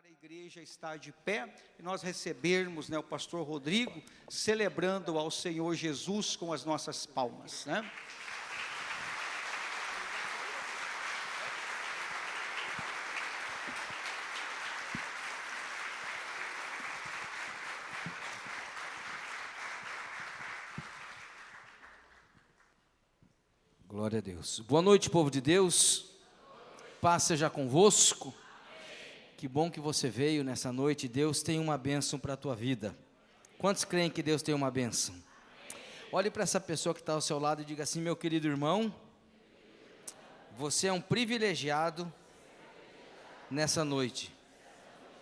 para a igreja estar de pé e nós recebermos, o pastor Rodrigo, celebrando ao Senhor Jesus com as nossas palmas, Glória a Deus. Boa noite, povo de Deus. Paz seja convosco. Que bom que você veio nessa noite. Deus tem uma bênção para a tua vida. Quantos creem que Deus tem uma bênção? Olhe para essa pessoa que está ao seu lado e diga assim: meu querido irmão, você é um privilegiado nessa noite,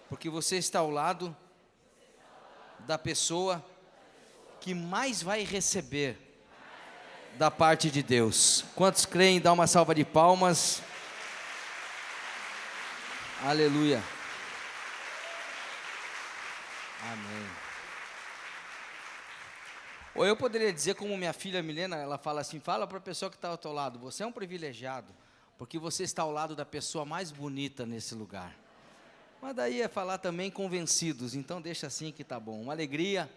porque você está ao lado da pessoa que mais vai receber da parte de Deus. Quantos creem? Dá uma salva de palmas. Aleluia. Amém. Ou eu poderia dizer, como minha filha Milena, ela fala assim: fala para a pessoa que está ao teu lado, você é um privilegiado, porque você está ao lado da pessoa mais bonita nesse lugar. Mas daí é falar também convencidos, então deixa assim que tá bom. Uma alegria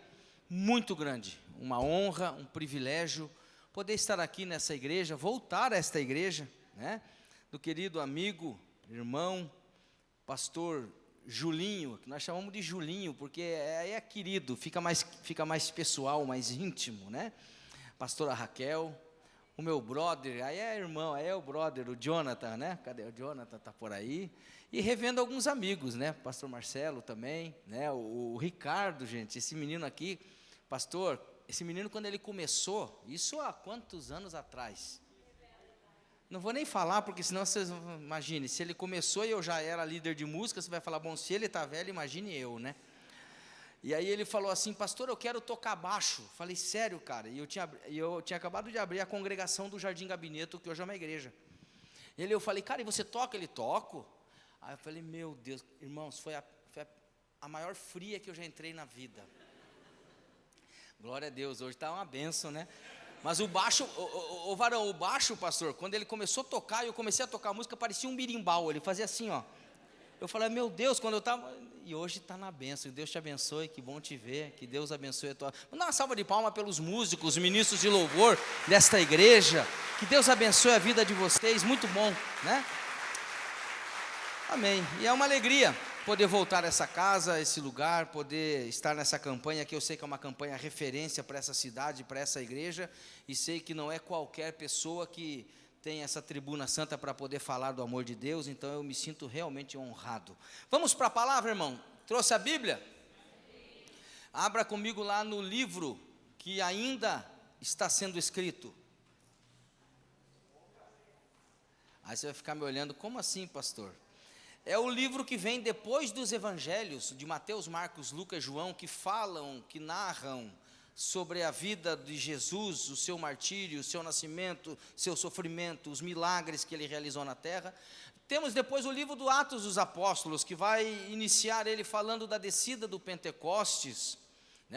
muito grande, uma honra, um privilégio poder estar aqui nessa igreja, voltar a esta igreja, do querido amigo, irmão, pastor Julinho, que nós chamamos de Julinho, porque é querido, fica mais pessoal, mais íntimo, Pastora Raquel, o meu brother, aí é irmão, aí é o brother, o Jonathan, Cadê o Jonathan? Está por aí. E revendo alguns amigos, Pastor Marcelo também, o Ricardo, gente, esse menino aqui, pastor, esse menino quando ele começou, isso há quantos anos atrás? Não vou nem falar, porque senão vocês imaginem, se ele começou e eu já era líder de música, você vai falar, bom, se ele está velho, imagine eu, E aí ele falou assim: pastor, eu quero tocar baixo. Falei, sério, cara? E eu tinha acabado de abrir a congregação do Jardim Gabineto, que hoje é uma igreja. Eu falei, cara, e você toca? Ele, toco. Aí eu falei, meu Deus, irmãos, foi a maior fria que eu já entrei na vida. Glória a Deus, hoje está uma bênção, Mas o baixo, o varão, o baixo, pastor, quando ele começou a tocar, e eu comecei a tocar a música, parecia um birimbau, ele fazia assim, ó. Eu falei, meu Deus, quando eu estava... E hoje está na bênção, que Deus te abençoe, que bom te ver, que Deus abençoe a tua... Vamos dar uma salva de palmas pelos músicos, ministros de louvor desta igreja, que Deus abençoe a vida de vocês, muito bom, Amém. E é uma alegria poder voltar a essa casa, a esse lugar, poder estar nessa campanha, que eu sei que é uma campanha referência para essa cidade, para essa igreja, e sei que não é qualquer pessoa que tem essa tribuna santa para poder falar do amor de Deus, então eu me sinto realmente honrado. Vamos para a palavra, irmão? Trouxe a Bíblia? Abra comigo lá no livro que ainda está sendo escrito. Aí você vai ficar me olhando, como assim, pastor? É o livro que vem depois dos evangelhos de Mateus, Marcos, Lucas, João, que falam, que narram sobre a vida de Jesus, o seu martírio, o seu nascimento, seu sofrimento, os milagres que ele realizou na terra. Temos depois o livro do Atos dos Apóstolos, que vai iniciar ele falando da descida do Pentecostes,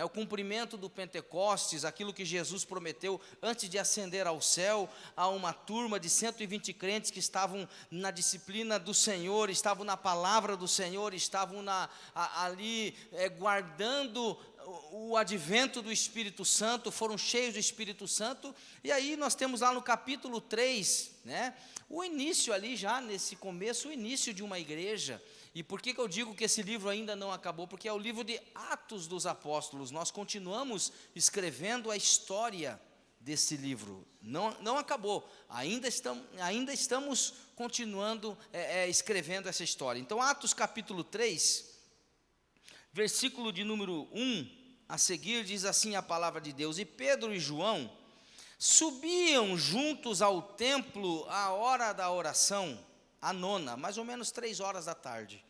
o cumprimento do Pentecostes, aquilo que Jesus prometeu antes de ascender ao céu, a uma turma de 120 crentes que estavam na disciplina do Senhor, estavam na palavra do Senhor, estavam ali guardando o advento do Espírito Santo, foram cheios do Espírito Santo. E aí nós temos lá no capítulo 3, o início ali já, nesse começo, o início de uma igreja. E por que eu digo que esse livro ainda não acabou? Porque é o livro de Atos dos Apóstolos, nós continuamos escrevendo a história desse livro, não acabou, ainda estamos continuando escrevendo essa história. Então Atos capítulo 3, versículo de número 1, a seguir diz assim a palavra de Deus: e Pedro e João subiam juntos ao templo à hora da oração, a nona, mais ou menos 3 horas da tarde.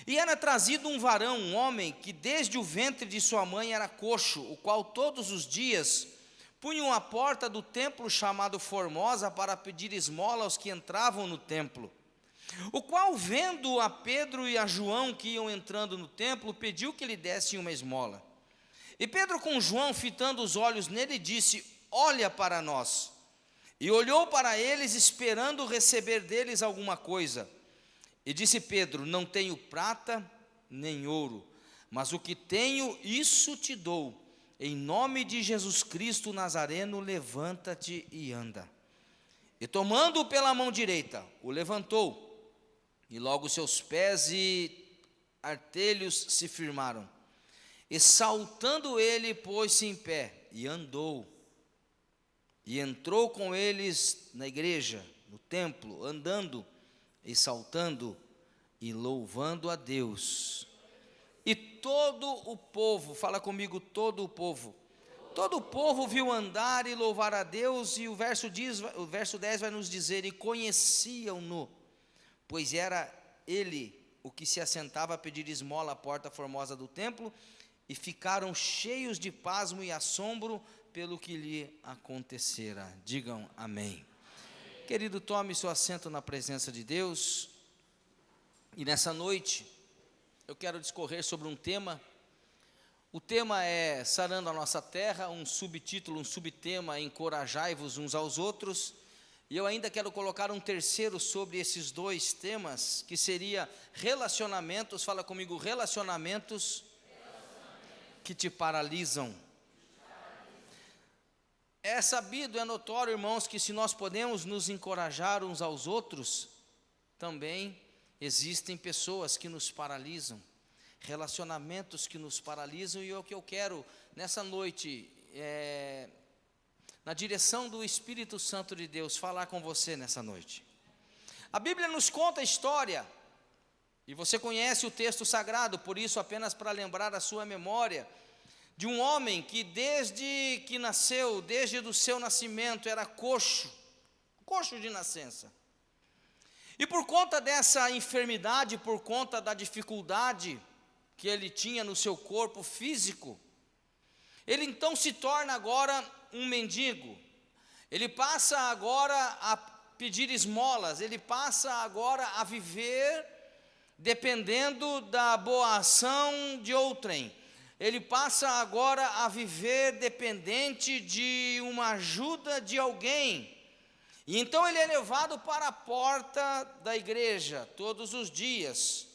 E era trazido um varão, um homem, que desde o ventre de sua mãe era coxo, o qual todos os dias punham à porta do templo chamado Formosa para pedir esmola aos que entravam no templo. O qual, vendo a Pedro e a João que iam entrando no templo, pediu que lhe dessem uma esmola. E Pedro, com João, fitando os olhos nele, disse: olha para nós. E olhou para eles, esperando receber deles alguma coisa. E disse Pedro: não tenho prata nem ouro, mas o que tenho, isso te dou. Em nome de Jesus Cristo Nazareno, levanta-te e anda. E tomando-o pela mão direita, o levantou, e logo seus pés e artelhos se firmaram. E saltando ele, pôs-se em pé e andou. E entrou com eles na igreja, no templo, andando e saltando e louvando a Deus. E todo o povo, fala comigo, todo o povo viu andar e louvar a Deus, e o verso 10 vai nos dizer: e conheciam-no, pois era ele o que se assentava a pedir esmola à porta formosa do templo, e ficaram cheios de pasmo e assombro pelo que lhe acontecera. Digam amém. Querido, tome seu assento na presença de Deus, e nessa noite eu quero discorrer sobre um tema. O tema é Sarando a Nossa Terra, um subtítulo, um subtema, Encorajai-vos uns aos outros. E eu ainda quero colocar um terceiro sobre esses dois temas, que seria relacionamentos. Fala comigo, relacionamentos que te paralisam. É sabido, é notório, irmãos, que se nós podemos nos encorajar uns aos outros, também existem pessoas que nos paralisam, relacionamentos que nos paralisam. E é o que eu quero nessa noite, na direção do Espírito Santo de Deus, falar com você nessa noite. A Bíblia nos conta a história, e você conhece o texto sagrado, por isso apenas para lembrar a sua memória, de um homem que desde que nasceu, desde o seu nascimento, era coxo de nascença. E por conta dessa enfermidade, por conta da dificuldade que ele tinha no seu corpo físico, ele então se torna agora um mendigo. Ele passa agora a pedir esmolas, ele passa agora a viver dependendo da boa ação de outrem. Ele passa agora a viver dependente de uma ajuda de alguém. E então ele é levado para a porta da igreja todos os dias.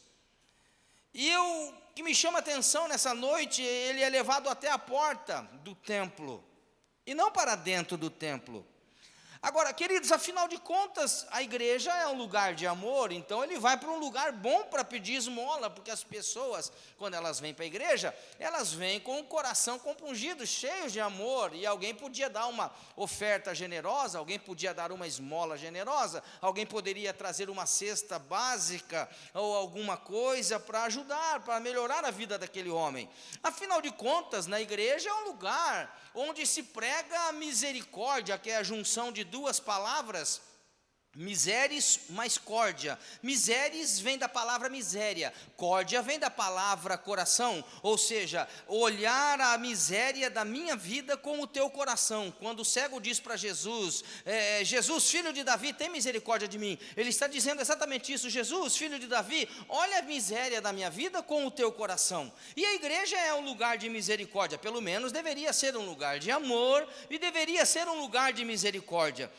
E o que me chama a atenção nessa noite, ele é levado até a porta do templo, e não para dentro do templo. Agora, queridos, afinal de contas, a igreja é um lugar de amor, então ele vai para um lugar bom para pedir esmola, porque as pessoas, quando elas vêm para a igreja, elas vêm com o coração compungido, cheios de amor, e alguém podia dar uma oferta generosa, alguém podia dar uma esmola generosa, alguém poderia trazer uma cesta básica, ou alguma coisa para ajudar, para melhorar a vida daquele homem. Afinal de contas, na igreja é um lugar onde se prega a misericórdia, que é a junção de duas palavras, miseres mais córdia. Miseres vem da palavra miséria, córdia vem da palavra coração, ou seja, olhar a miséria da minha vida com o teu coração. Quando o cego diz para Jesus, Jesus, filho de Davi, tem misericórdia de mim, ele está dizendo exatamente isso: Jesus, filho de Davi, olha a miséria da minha vida com o teu coração. E a igreja é um lugar de misericórdia, pelo menos deveria ser um lugar de amor, e deveria ser um lugar de misericórdia.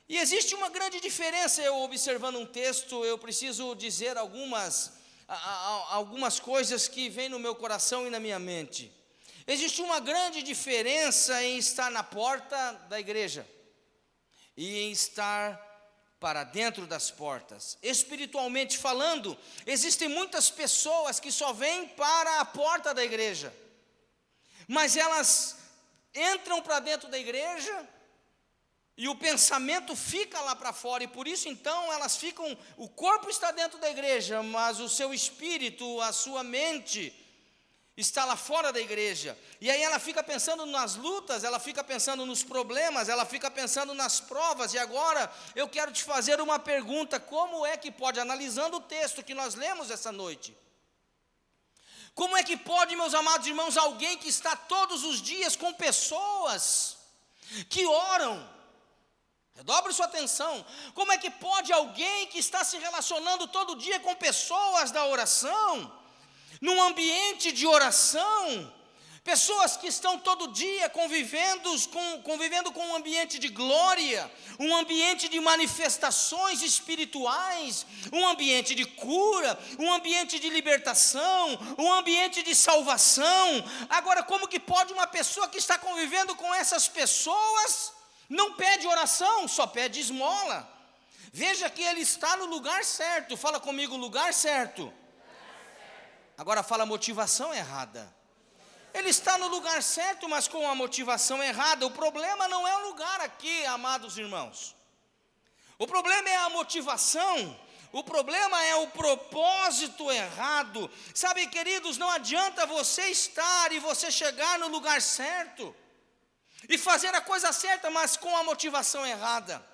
E existe uma grande diferença. Eu observando um texto, eu preciso dizer algumas coisas que vêm no meu coração e na minha mente. Existe uma grande diferença em estar na porta da igreja e em estar para dentro das portas. Espiritualmente falando, existem muitas pessoas que só vêm para a porta da igreja, mas elas entram para dentro da igreja e o pensamento fica lá para fora, e por isso então elas ficam, o corpo está dentro da igreja, mas o seu espírito, a sua mente está lá fora da igreja. E aí ela fica pensando nas lutas, ela fica pensando nos problemas, ela fica pensando nas provas. E agora eu quero te fazer uma pergunta: como é que pode, analisando o texto que nós lemos essa noite, como é que pode, meus amados irmãos, alguém que está todos os dias com pessoas que oram, redobre sua atenção, como é que pode alguém que está se relacionando todo dia com pessoas da oração, num ambiente de oração, Pessoas que estão todo dia convivendo com um ambiente de glória, um ambiente de manifestações espirituais, um ambiente de cura, um ambiente de libertação, um ambiente de salvação. Agora, como que pode uma pessoa que está convivendo com essas pessoas não pede oração, só pede esmola? Veja que ele está no lugar certo. Fala comigo, lugar certo. Agora fala motivação errada. Ele está no lugar certo, mas com a motivação errada. O problema não é o lugar aqui, amados irmãos. O problema é a motivação. O problema é o propósito errado. Sabe, queridos, não adianta você estar e você chegar no lugar certo e fazer a coisa certa, mas com a motivação errada.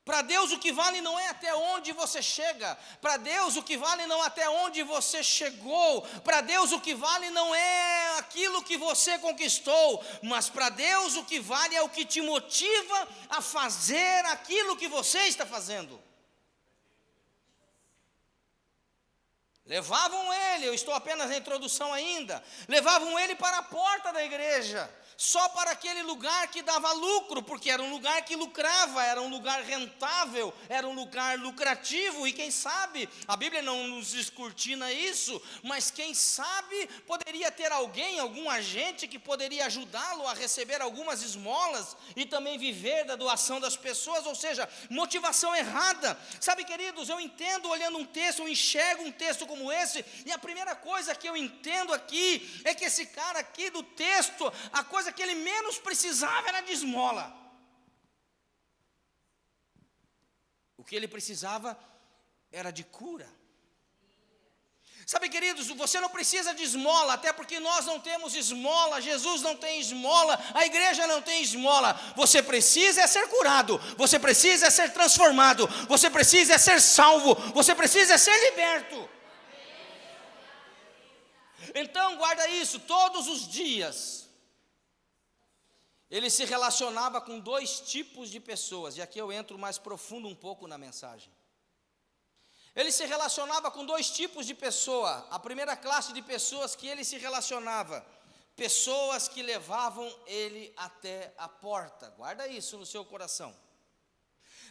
Para Deus o que vale não é até onde você chega. Para Deus o que vale não é até onde você chegou. Para Deus o que vale não é aquilo que você conquistou. Mas para Deus o que vale é o que te motiva a fazer aquilo que você está fazendo. Levavam ele, eu estou apenas na introdução ainda, levavam ele para a porta da igreja, só para aquele lugar que dava lucro, porque era um lugar que lucrava, era um lugar rentável, era um lugar lucrativo, e quem sabe, a Bíblia não nos descortina isso, mas quem sabe poderia ter alguém, algum agente que poderia ajudá-lo a receber algumas esmolas, e também viver da doação das pessoas, ou seja, motivação errada. Sabe, queridos, eu entendo olhando um texto, eu enxergo um texto como esse, e a primeira coisa que eu entendo aqui, é que esse cara aqui do texto, a coisa que ele menos precisava era de esmola. O que ele precisava era de cura. Sabe, queridos, você não precisa de esmola, até porque nós não temos esmola, Jesus não tem esmola, a igreja não tem esmola. Você precisa é ser curado, você precisa é ser transformado, você precisa é ser salvo, você precisa é ser liberto. Então guarda isso, todos os dias ele se relacionava com dois tipos de pessoas, e aqui eu entro mais profundo um pouco na mensagem. Ele se relacionava com dois tipos de pessoa. A primeira classe de pessoas que ele se relacionava, pessoas que levavam ele até a porta. Guarda isso no seu coração.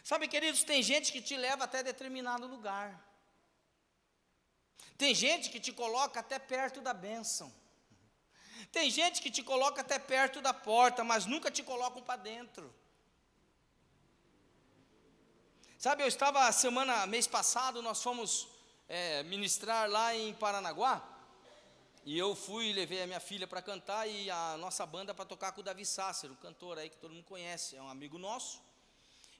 Sabe, queridos, tem gente que te leva até determinado lugar. Tem gente que te coloca até perto da bênção. Tem gente que te coloca até perto da porta, mas nunca te colocam para dentro. Sabe, eu estava mês passado, nós fomos ministrar lá em Paranaguá, e eu fui e levei a minha filha para cantar, e a nossa banda para tocar com o Davi Sasser, um cantor aí que todo mundo conhece, é um amigo nosso.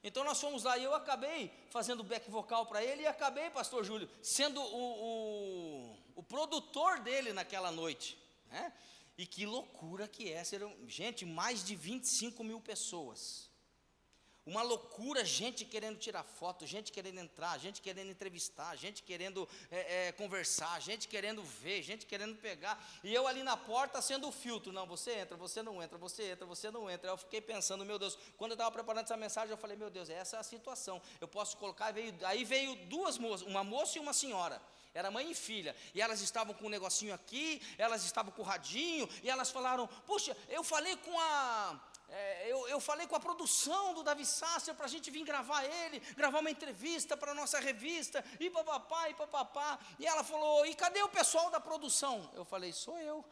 Então nós fomos lá, e eu acabei fazendo back vocal para ele, e acabei, pastor Júlio, sendo o produtor dele naquela noite, né? E que loucura que é, gente, mais de 25 mil pessoas, uma loucura, gente querendo tirar foto, gente querendo entrar, gente querendo entrevistar, gente querendo conversar, gente querendo ver, gente querendo pegar, e eu ali na porta sendo o filtro, não, você entra, você não entra, você entra, você não entra. Eu fiquei pensando, meu Deus, quando eu estava preparando essa mensagem, eu falei, meu Deus, essa é a situação, eu posso colocar, aí veio duas moças, uma moça e uma senhora, era mãe e filha, e elas estavam com um negocinho aqui, elas estavam com o radinho, e elas falaram, puxa, eu falei com a produção do Davi Sasser para a gente vir gravar uma entrevista para a nossa revista, e papapá, e papapá, e ela falou, e cadê o pessoal da produção? Eu falei, sou eu.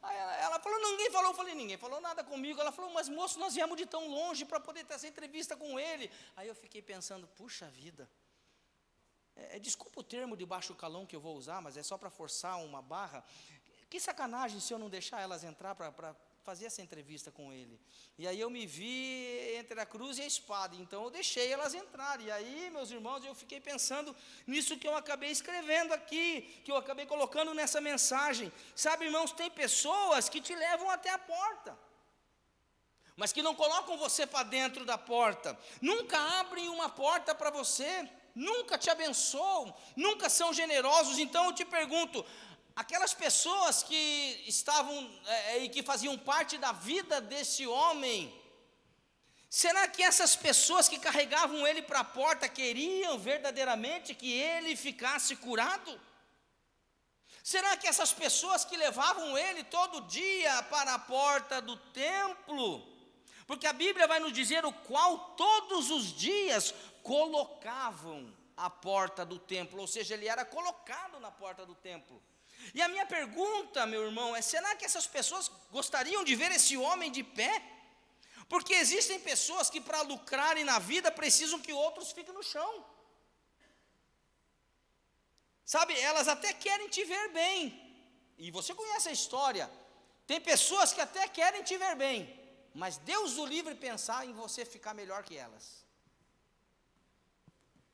Aí ela falou, ninguém falou, eu falei, ninguém falou nada comigo. Ela falou, mas moço, nós viemos de tão longe para poder ter essa entrevista com ele. Aí eu fiquei pensando, puxa vida, desculpa o termo de baixo calão que eu vou usar, mas é só para forçar uma barra. Que sacanagem se eu não deixar elas entrar para fazer essa entrevista com ele. E aí eu me vi entre a cruz e a espada, então eu deixei elas entrarem. E aí, meus irmãos, eu fiquei pensando nisso que eu acabei escrevendo aqui, que eu acabei colocando nessa mensagem. Sabe, irmãos, tem pessoas que te levam até a porta, mas que não colocam você para dentro da porta, nunca abrem uma porta para você, nunca te abençoam, nunca são generosos. Então eu te pergunto, aquelas pessoas que estavam e que faziam parte da vida desse homem, será que essas pessoas que carregavam ele para a porta queriam verdadeiramente que ele ficasse curado? Será que essas pessoas que levavam ele todo dia para a porta do templo, porque a Bíblia vai nos dizer o qual todos os dias colocavam a porta do templo, ou seja, ele era colocado na porta do templo. E a minha pergunta, meu irmão, é: será que essas pessoas gostariam de ver esse homem de pé? Porque existem pessoas que, para lucrarem na vida, precisam que outros fiquem no chão. Sabe, elas até querem te ver bem, e você conhece a história. Tem pessoas que até querem te ver bem, mas Deus o livre pensar em você ficar melhor que elas.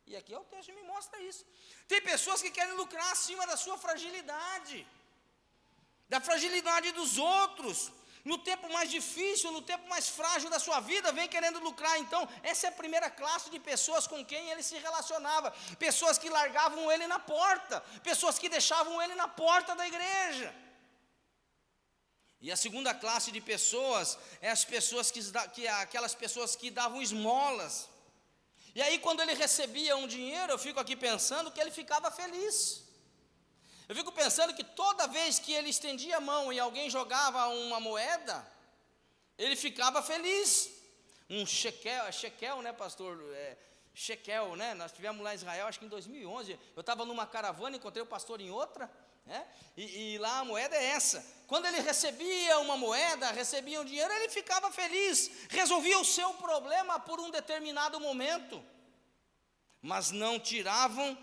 E aqui o texto me mostra isso. Tem pessoas que querem lucrar acima da sua fragilidade, da fragilidade dos outros. No tempo mais difícil, no tempo mais frágil da sua vida, vem querendo lucrar. Então, essa é a primeira classe de pessoas com quem ele se relacionava. Pessoas que largavam ele na porta, pessoas que deixavam ele na porta da igreja. E a segunda classe de pessoas é as pessoas aquelas pessoas que davam esmolas. E aí, quando ele recebia um dinheiro, eu fico aqui pensando que ele ficava feliz. Eu fico pensando que toda vez que ele estendia a mão e alguém jogava uma moeda, ele ficava feliz. Um shekel, né, pastor? Shekel, né? Nós tivemos lá em Israel, acho que em 2011. Eu estava numa caravana, encontrei o pastor em outra, né? E lá a moeda é essa. Quando ele recebia uma moeda, recebia um dinheiro, ele ficava feliz, resolvia o seu problema por um determinado momento, mas não tiravam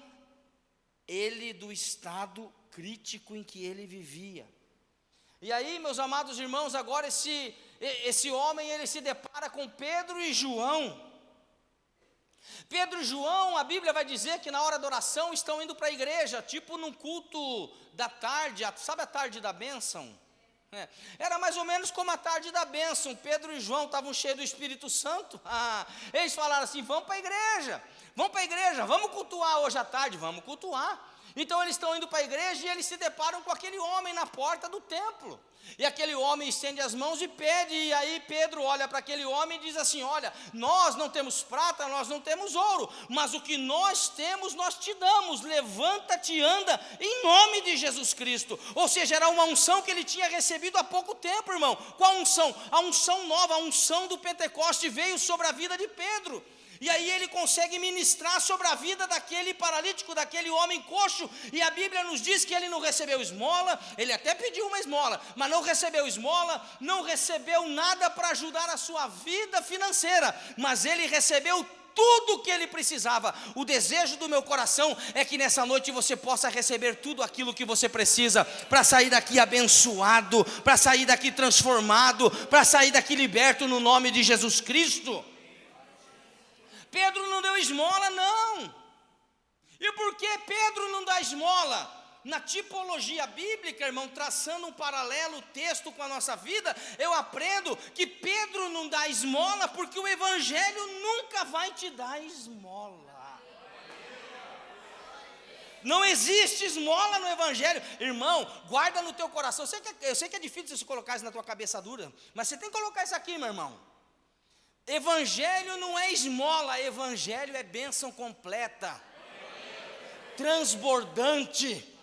ele do estado crítico em que ele vivia. E aí, meus amados irmãos, agora esse homem, ele se depara com Pedro e João. Pedro e João, a Bíblia vai dizer que na hora da oração estão indo para a igreja, tipo num culto da tarde, sabe a tarde da bênção? Era mais ou menos como a tarde da bênção. Pedro e João estavam cheios do Espírito Santo. Eles falaram assim: vamos para a igreja, vamos cultuar hoje à tarde, vamos cultuar. Então eles estão indo para a igreja e eles se deparam com aquele homem na porta do templo. E aquele homem estende as mãos e pede, e aí Pedro olha para aquele homem e diz assim: olha, nós não temos prata, nós não temos ouro, mas o que nós temos nós te damos, levanta-te e anda em nome de Jesus Cristo. Ou seja, era uma unção que ele tinha recebido há pouco tempo, irmão. Qual unção? A unção nova, a unção do Pentecoste veio sobre a vida de Pedro. E aí ele consegue ministrar sobre a vida daquele paralítico, daquele homem coxo. E a Bíblia nos diz que ele não recebeu esmola. Ele até pediu uma esmola, mas não recebeu esmola, não recebeu nada para ajudar a sua vida financeira, mas ele recebeu tudo o que ele precisava. O desejo do meu coração é que nessa noite você possa receber tudo aquilo que você precisa para sair daqui abençoado, para sair daqui transformado, para sair daqui liberto no nome de Jesus Cristo. Pedro não deu esmola, não. E por que Pedro não dá esmola? Na tipologia bíblica, irmão, traçando um paralelo texto com a nossa vida, eu aprendo que Pedro não dá esmola porque o Evangelho nunca vai te dar esmola. Não existe esmola no Evangelho. Irmão, guarda no teu coração. Eu sei que é difícil você colocar isso na tua cabeça dura, mas você tem que colocar isso aqui, meu irmão. Evangelho não é esmola, evangelho é bênção completa, transbordante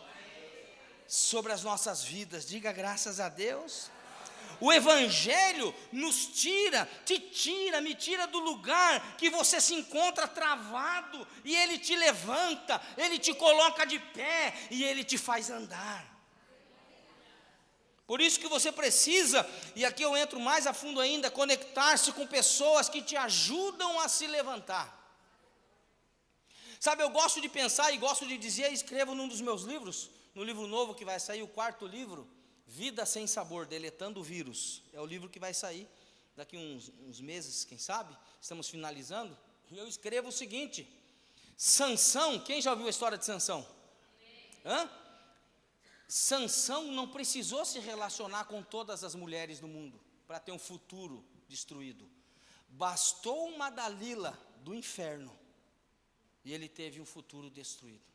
sobre as nossas vidas. Diga graças a Deus. O evangelho nos tira, me tira do lugar que você se encontra travado, e ele te levanta, ele te coloca de pé e ele te faz andar. Por isso que você precisa, e aqui eu entro mais a fundo ainda, conectar-se com pessoas que te ajudam a se levantar. Sabe, eu gosto de pensar e gosto de dizer, escrevo num dos meus livros, no livro novo que vai sair, o 4º livro, Vida Sem Sabor, Deletando o Vírus. É o livro que vai sair daqui uns meses, quem sabe, estamos finalizando. E eu escrevo o seguinte: Sansão, quem já ouviu a história de Sansão? Sansão não precisou se relacionar com todas as mulheres do mundo para ter um futuro destruído. Bastou uma Dalila do inferno e ele teve um futuro destruído.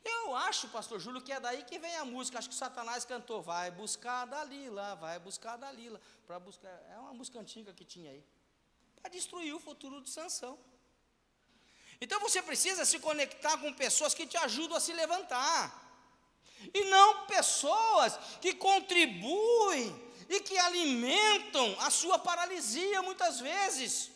Eu acho, pastor Júlio, que é daí que vem a música. Acho que Satanás cantou: vai buscar a Dalila, vai buscar a Dalila, para buscar. É uma música antiga que tinha aí, para destruir o futuro de Sansão. Então você precisa se conectar com pessoas que te ajudam a se levantar. e não pessoas que contribuem e que alimentam a sua paralisia muitas vezes.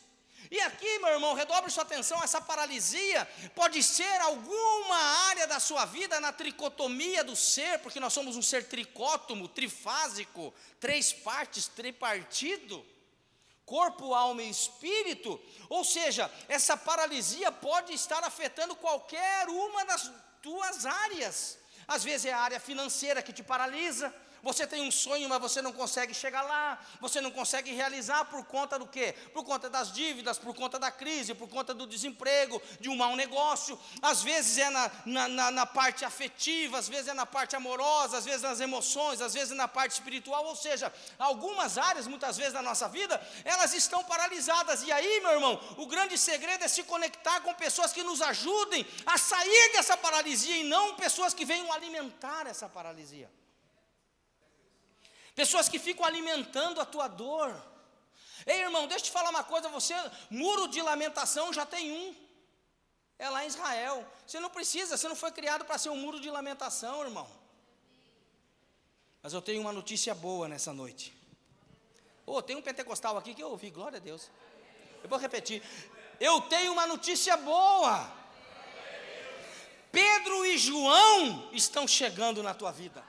E aqui, meu irmão, redobre sua atenção, essa paralisia pode ser alguma área da sua vida na tricotomia do ser, porque nós somos um ser tricótomo, trifásico, 3 partes, tripartido, corpo, alma e espírito. Ou seja, essa paralisia pode estar afetando qualquer uma das tuas áreas. Às vezes é a área financeira que te paralisa. Você tem um sonho, mas você não consegue chegar lá, você não consegue realizar por conta do quê? Por conta das dívidas, por conta da crise, por conta do desemprego, de um mau negócio. Às vezes é na parte afetiva, às vezes é na parte amorosa, às vezes nas emoções, às vezes na parte espiritual. Ou seja, algumas áreas, muitas vezes na nossa vida, elas estão paralisadas. E aí, meu irmão, o grande segredo é se conectar com pessoas que nos ajudem a sair dessa paralisia e não pessoas que venham alimentar essa paralisia. Pessoas que ficam alimentando a tua dor. Ei, irmão, deixa eu te falar uma coisa, você, muro de lamentação já tem um. É lá em Israel. Você não precisa, você não foi criado para ser um muro de lamentação, irmão. Mas eu tenho uma notícia boa nessa noite. Tem um pentecostal aqui que eu ouvi, glória a Deus. Eu vou repetir. Eu tenho uma notícia boa. Pedro e João estão chegando na tua vida.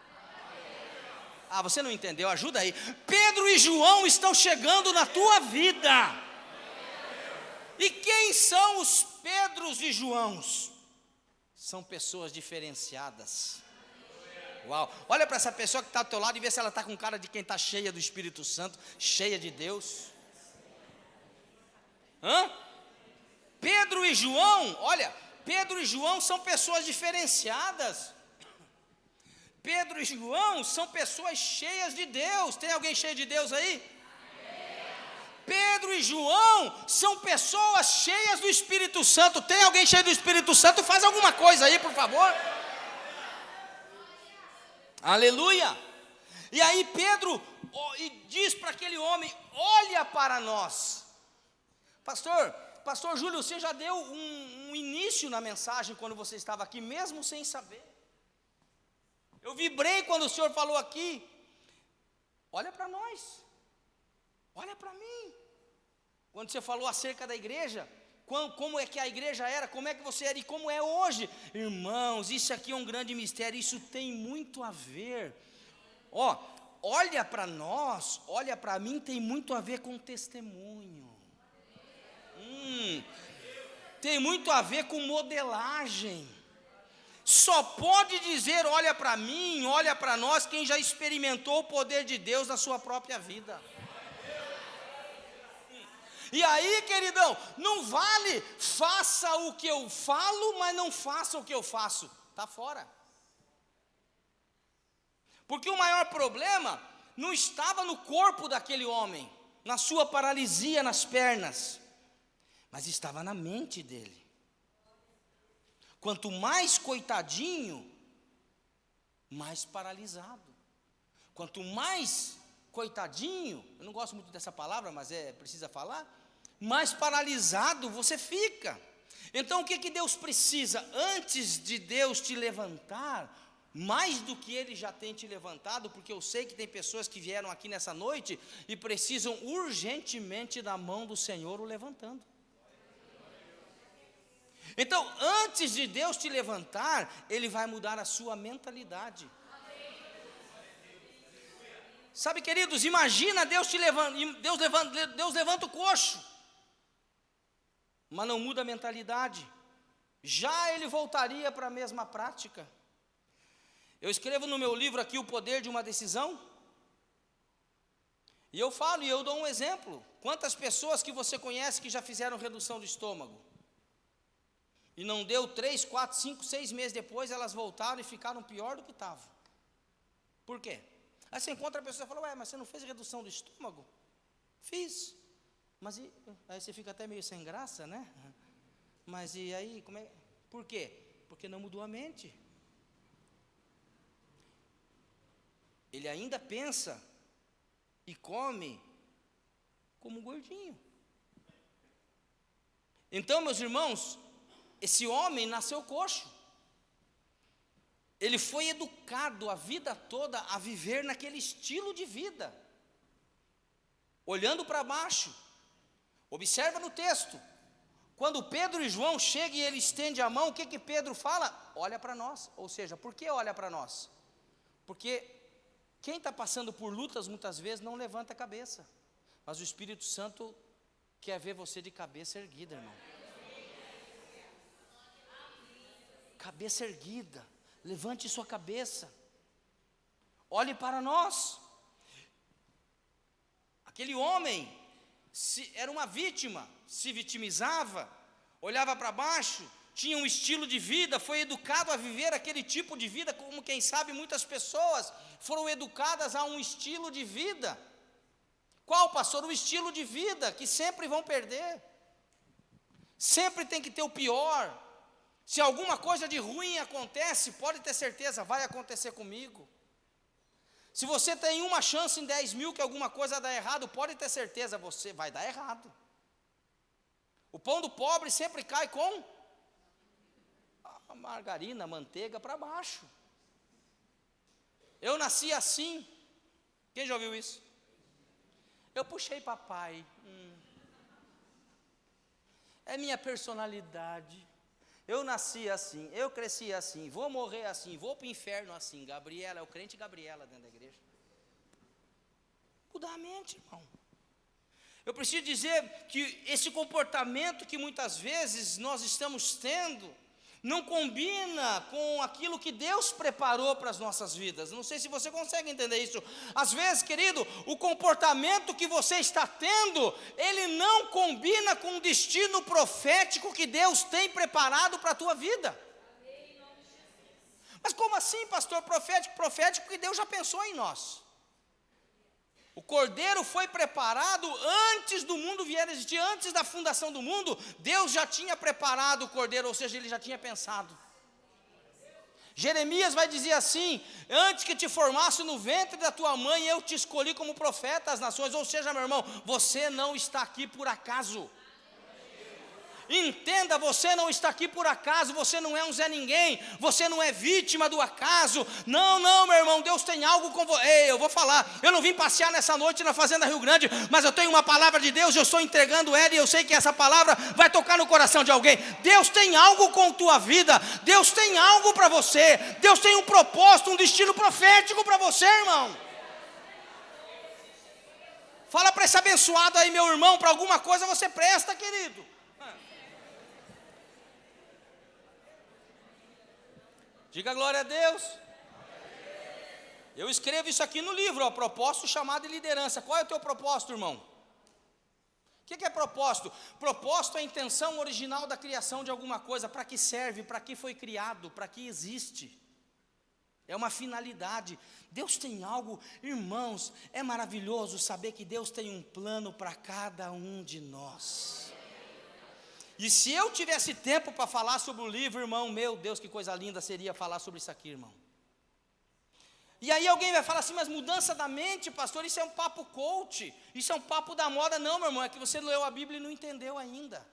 Você não entendeu, ajuda aí. Pedro e João estão chegando na tua vida. E quem são os Pedros e Joãos? São pessoas diferenciadas. Uau, olha para essa pessoa que está do teu lado e vê se ela está com cara de quem está cheia do Espírito Santo, cheia de Deus. Pedro e João, olha, Pedro e João são pessoas diferenciadas. Pedro e João são pessoas cheias de Deus. Tem alguém cheio de Deus aí? Pedro e João são pessoas cheias do Espírito Santo. Tem alguém cheio do Espírito Santo? Faz alguma coisa aí, por favor. Aleluia. E aí Pedro diz para aquele homem: olha para nós. Pastor Júlio, você já deu um início na mensagem quando você estava aqui, mesmo sem saber. Eu vibrei quando o Senhor falou aqui. Olha para nós. Olha para mim. Quando você falou acerca da igreja, como é que a igreja era, como é que você era e como é hoje. Irmãos, isso aqui é um grande mistério, isso tem muito a ver. Olha para nós, olha para mim, tem muito a ver com testemunho. Tem muito a ver com modelagem. Só pode dizer olha para mim, olha para nós, quem já experimentou o poder de Deus na sua própria vida. E aí, queridão, não vale faça o que eu falo, mas não faça o que eu faço. Está fora. Porque o maior problema não estava no corpo daquele homem, na sua paralisia nas pernas, mas estava na mente dele. Quanto mais coitadinho, mais paralisado. Quanto mais coitadinho, eu não gosto muito dessa palavra, mas precisa falar, mais paralisado você fica. Então o que Deus precisa? Antes de Deus te levantar, mais do que Ele já tem te levantado, porque eu sei que tem pessoas que vieram aqui nessa noite e precisam urgentemente da mão do Senhor o levantando. Então, antes de Deus te levantar, Ele vai mudar a sua mentalidade. Sabe, queridos, imagina Deus levanta o coxo, mas não muda a mentalidade. Já ele voltaria para a mesma prática. Eu escrevo no meu livro aqui O Poder de uma Decisão. E eu falo, e eu dou um exemplo. Quantas pessoas que você conhece que já fizeram redução do estômago? E não deu 3, 4, 5, 6 meses depois, elas voltaram e ficaram pior do que estavam. Por quê? Aí você encontra a pessoa e fala, mas você não fez redução do estômago? Fiz. Mas aí você fica até meio sem graça, né? Mas e aí, como é? Por quê? Porque não mudou a mente. Ele ainda pensa e come como um gordinho. Então, meus irmãos, esse homem nasceu coxo. Ele foi educado a vida toda a viver naquele estilo de vida. Olhando para baixo. Observa no texto. Quando Pedro e João chegam e ele estende a mão, o que Pedro fala? Olha para nós. Ou seja, por que olha para nós? Porque quem está passando por lutas muitas vezes não levanta a cabeça. Mas o Espírito Santo quer ver você de cabeça erguida, irmão. Cabeça erguida. Levante sua cabeça. Olhe para nós. Aquele homem era uma vítima, se vitimizava, olhava para baixo, tinha um estilo de vida, foi educado a viver aquele tipo de vida, como quem sabe muitas pessoas foram educadas a um estilo de vida. Qual, pastor? O estilo de vida que sempre vão perder. Sempre tem que ter o pior. Se alguma coisa de ruim acontece, pode ter certeza, vai acontecer comigo. Se você tem uma chance em 10 mil que alguma coisa dá errado, pode ter certeza, você vai dar errado. O pão do pobre sempre cai com a margarina, a manteiga para baixo. Eu nasci assim. Quem já ouviu isso? Eu puxei papai. É minha personalidade. Eu nasci assim, eu cresci assim, vou morrer assim, vou para o inferno assim. Gabriela, é o crente Gabriela dentro da igreja. Mudar a mente, irmão. Eu preciso dizer que esse comportamento que muitas vezes nós estamos tendo, não combina com aquilo que Deus preparou para as nossas vidas. Não sei se você consegue entender isso. Às vezes, querido, o comportamento que você está tendo, ele não combina com o destino profético que Deus tem preparado para a tua vida. Mas como assim, pastor? Profético, porque Deus já pensou em nós. O cordeiro foi preparado antes do mundo vier a existir, antes da fundação do mundo. Deus já tinha preparado o cordeiro, ou seja, ele já tinha pensado. Jeremias vai dizer assim: antes que te formasse no ventre da tua mãe, eu te escolhi como profeta às nações. Ou seja, meu irmão, você não está aqui por acaso. Entenda, você não está aqui por acaso, você não é um Zé Ninguém, você não é vítima do acaso. Não, meu irmão, Deus tem algo com você. Ei, eu vou falar, eu não vim passear nessa noite na Fazenda Rio Grande, mas eu tenho uma palavra de Deus, eu estou entregando ela e eu sei que essa palavra vai tocar no coração de alguém. Deus tem algo com a tua vida, Deus tem algo para você, Deus tem um propósito, um destino profético para você, irmão. Fala para esse abençoado aí, meu irmão, para alguma coisa você presta, querido. Diga glória a Deus. Eu escrevo isso aqui no livro, ó, propósito, chamado de liderança. Qual é o teu propósito, irmão? O que é propósito? Propósito é a intenção original da criação de alguma coisa. Para que serve? Para que foi criado? Para que existe? É uma finalidade. Deus tem algo, irmãos, é maravilhoso saber que Deus tem um plano para cada um de nós. E se eu tivesse tempo para falar sobre o livro, irmão, meu Deus, que coisa linda seria falar sobre isso aqui, irmão. E aí alguém vai falar assim, mas mudança da mente, pastor, isso é um papo coach, isso é um papo da moda. Não, meu irmão, é que você leu a Bíblia e não entendeu ainda.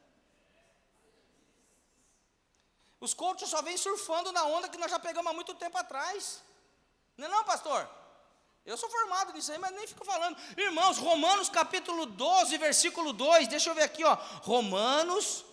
Os coaches só vêm surfando na onda que nós já pegamos há muito tempo atrás. Não, pastor? Eu sou formado nisso aí, mas nem fico falando. Irmãos, Romanos capítulo 12, versículo 2, deixa eu ver aqui, ó. Romanos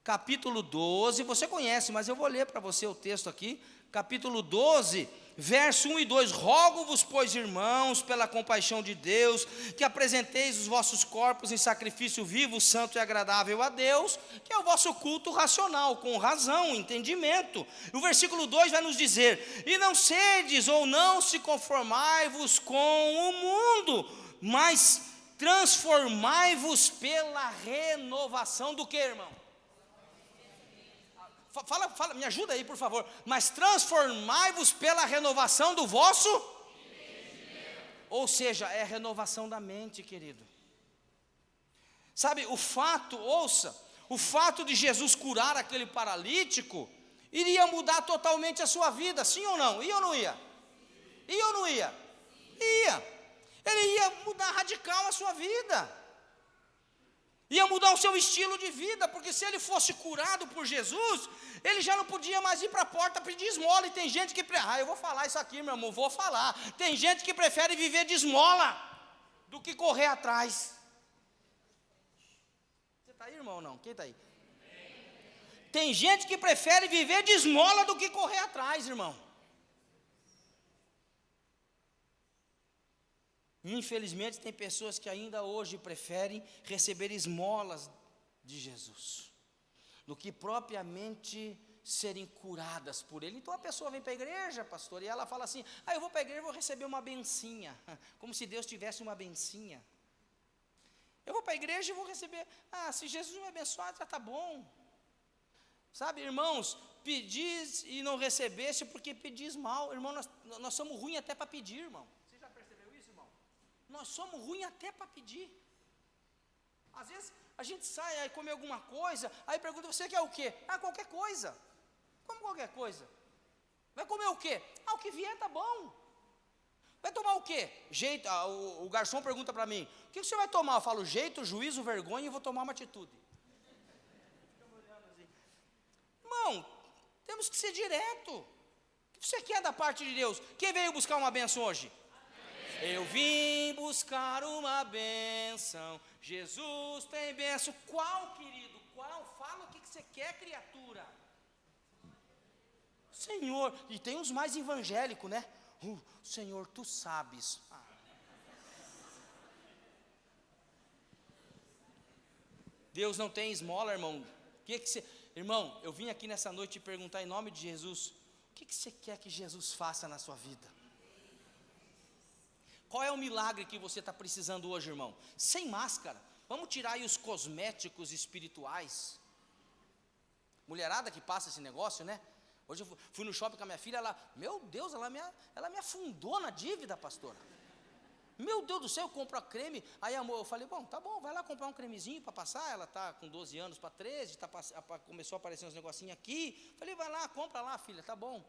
capítulo 12, você conhece, mas eu vou ler para você o texto aqui. Capítulo 12, verso 1 e 2. Rogo-vos, pois, irmãos, pela compaixão de Deus, que apresenteis os vossos corpos em sacrifício vivo, santo e agradável a Deus, que é o vosso culto racional, com razão, entendimento. O versículo 2 vai nos dizer: e não sedes ou não se conformai-vos com o mundo, mas transformai-vos pela renovação do que, irmão? Fala, me ajuda aí, por favor. Mas transformai-vos pela renovação do vosso entendimento. Ou seja, é a renovação da mente, querido. Sabe, o fato de Jesus curar aquele paralítico iria mudar totalmente a sua vida, sim ou não? Ia ou não ia? Ia ou não ia? Ia. Ele ia mudar radical a sua vida. Ia mudar o seu estilo de vida, porque se ele fosse curado por Jesus, ele já não podia mais ir para a porta pedir esmola. E tem gente que, eu vou falar isso aqui, meu irmão, vou falar. Tem gente que prefere viver de esmola do que correr atrás. Você está aí, irmão, ou não? Quem está aí? Tem gente que prefere viver de esmola do que correr atrás, irmão. Infelizmente, tem pessoas que ainda hoje preferem receber esmolas de Jesus, do que propriamente serem curadas por Ele. Então a pessoa vem para a igreja, pastor, e ela fala assim, eu vou para a igreja e vou receber uma bencinha, como se Deus tivesse uma bencinha. Eu vou para a igreja e vou receber, se Jesus me abençoar, já está bom. Sabe, irmãos, pedis e não recebeste porque pedis mal. Irmão, nós somos ruins até para pedir, irmão. Você já percebeu isso, irmão? Nós somos ruins até para pedir. Às vezes a gente sai, aí come alguma coisa, aí pergunta, você quer o quê? Qualquer coisa. Como qualquer coisa? Vai comer o quê? O que vier tá bom. Vai tomar o quê? Jeito, o garçom pergunta para mim, o que você vai tomar? Eu falo, jeito, juízo, vergonha, e vou tomar uma atitude. Irmão, temos que ser direto. O que você quer da parte de Deus? Quem veio buscar uma bênção hoje? Eu vim buscar uma bênção. Jesus tem bênção. Qual, querido? Qual? Fala o que você quer, criatura. Senhor, e tem uns mais evangélicos, né? Senhor, tu sabes. Deus não tem esmola, irmão. Irmão, eu vim aqui nessa noite te perguntar em nome de Jesus, o que você quer que Jesus faça na sua vida? Qual é o milagre que você está precisando hoje, irmão? Sem máscara. Vamos tirar aí os cosméticos espirituais. Mulherada que passa esse negócio, né? Hoje eu fui no shopping com a minha filha, meu Deus, ela me afundou na dívida, pastora. Meu Deus do céu, eu compro a creme. Aí, amor, eu falei, bom, tá bom, vai lá comprar um cremezinho para passar. Ela está com 12 anos para 13, começou a aparecer uns negocinhos aqui. Falei, vai lá, compra lá, filha, tá bom.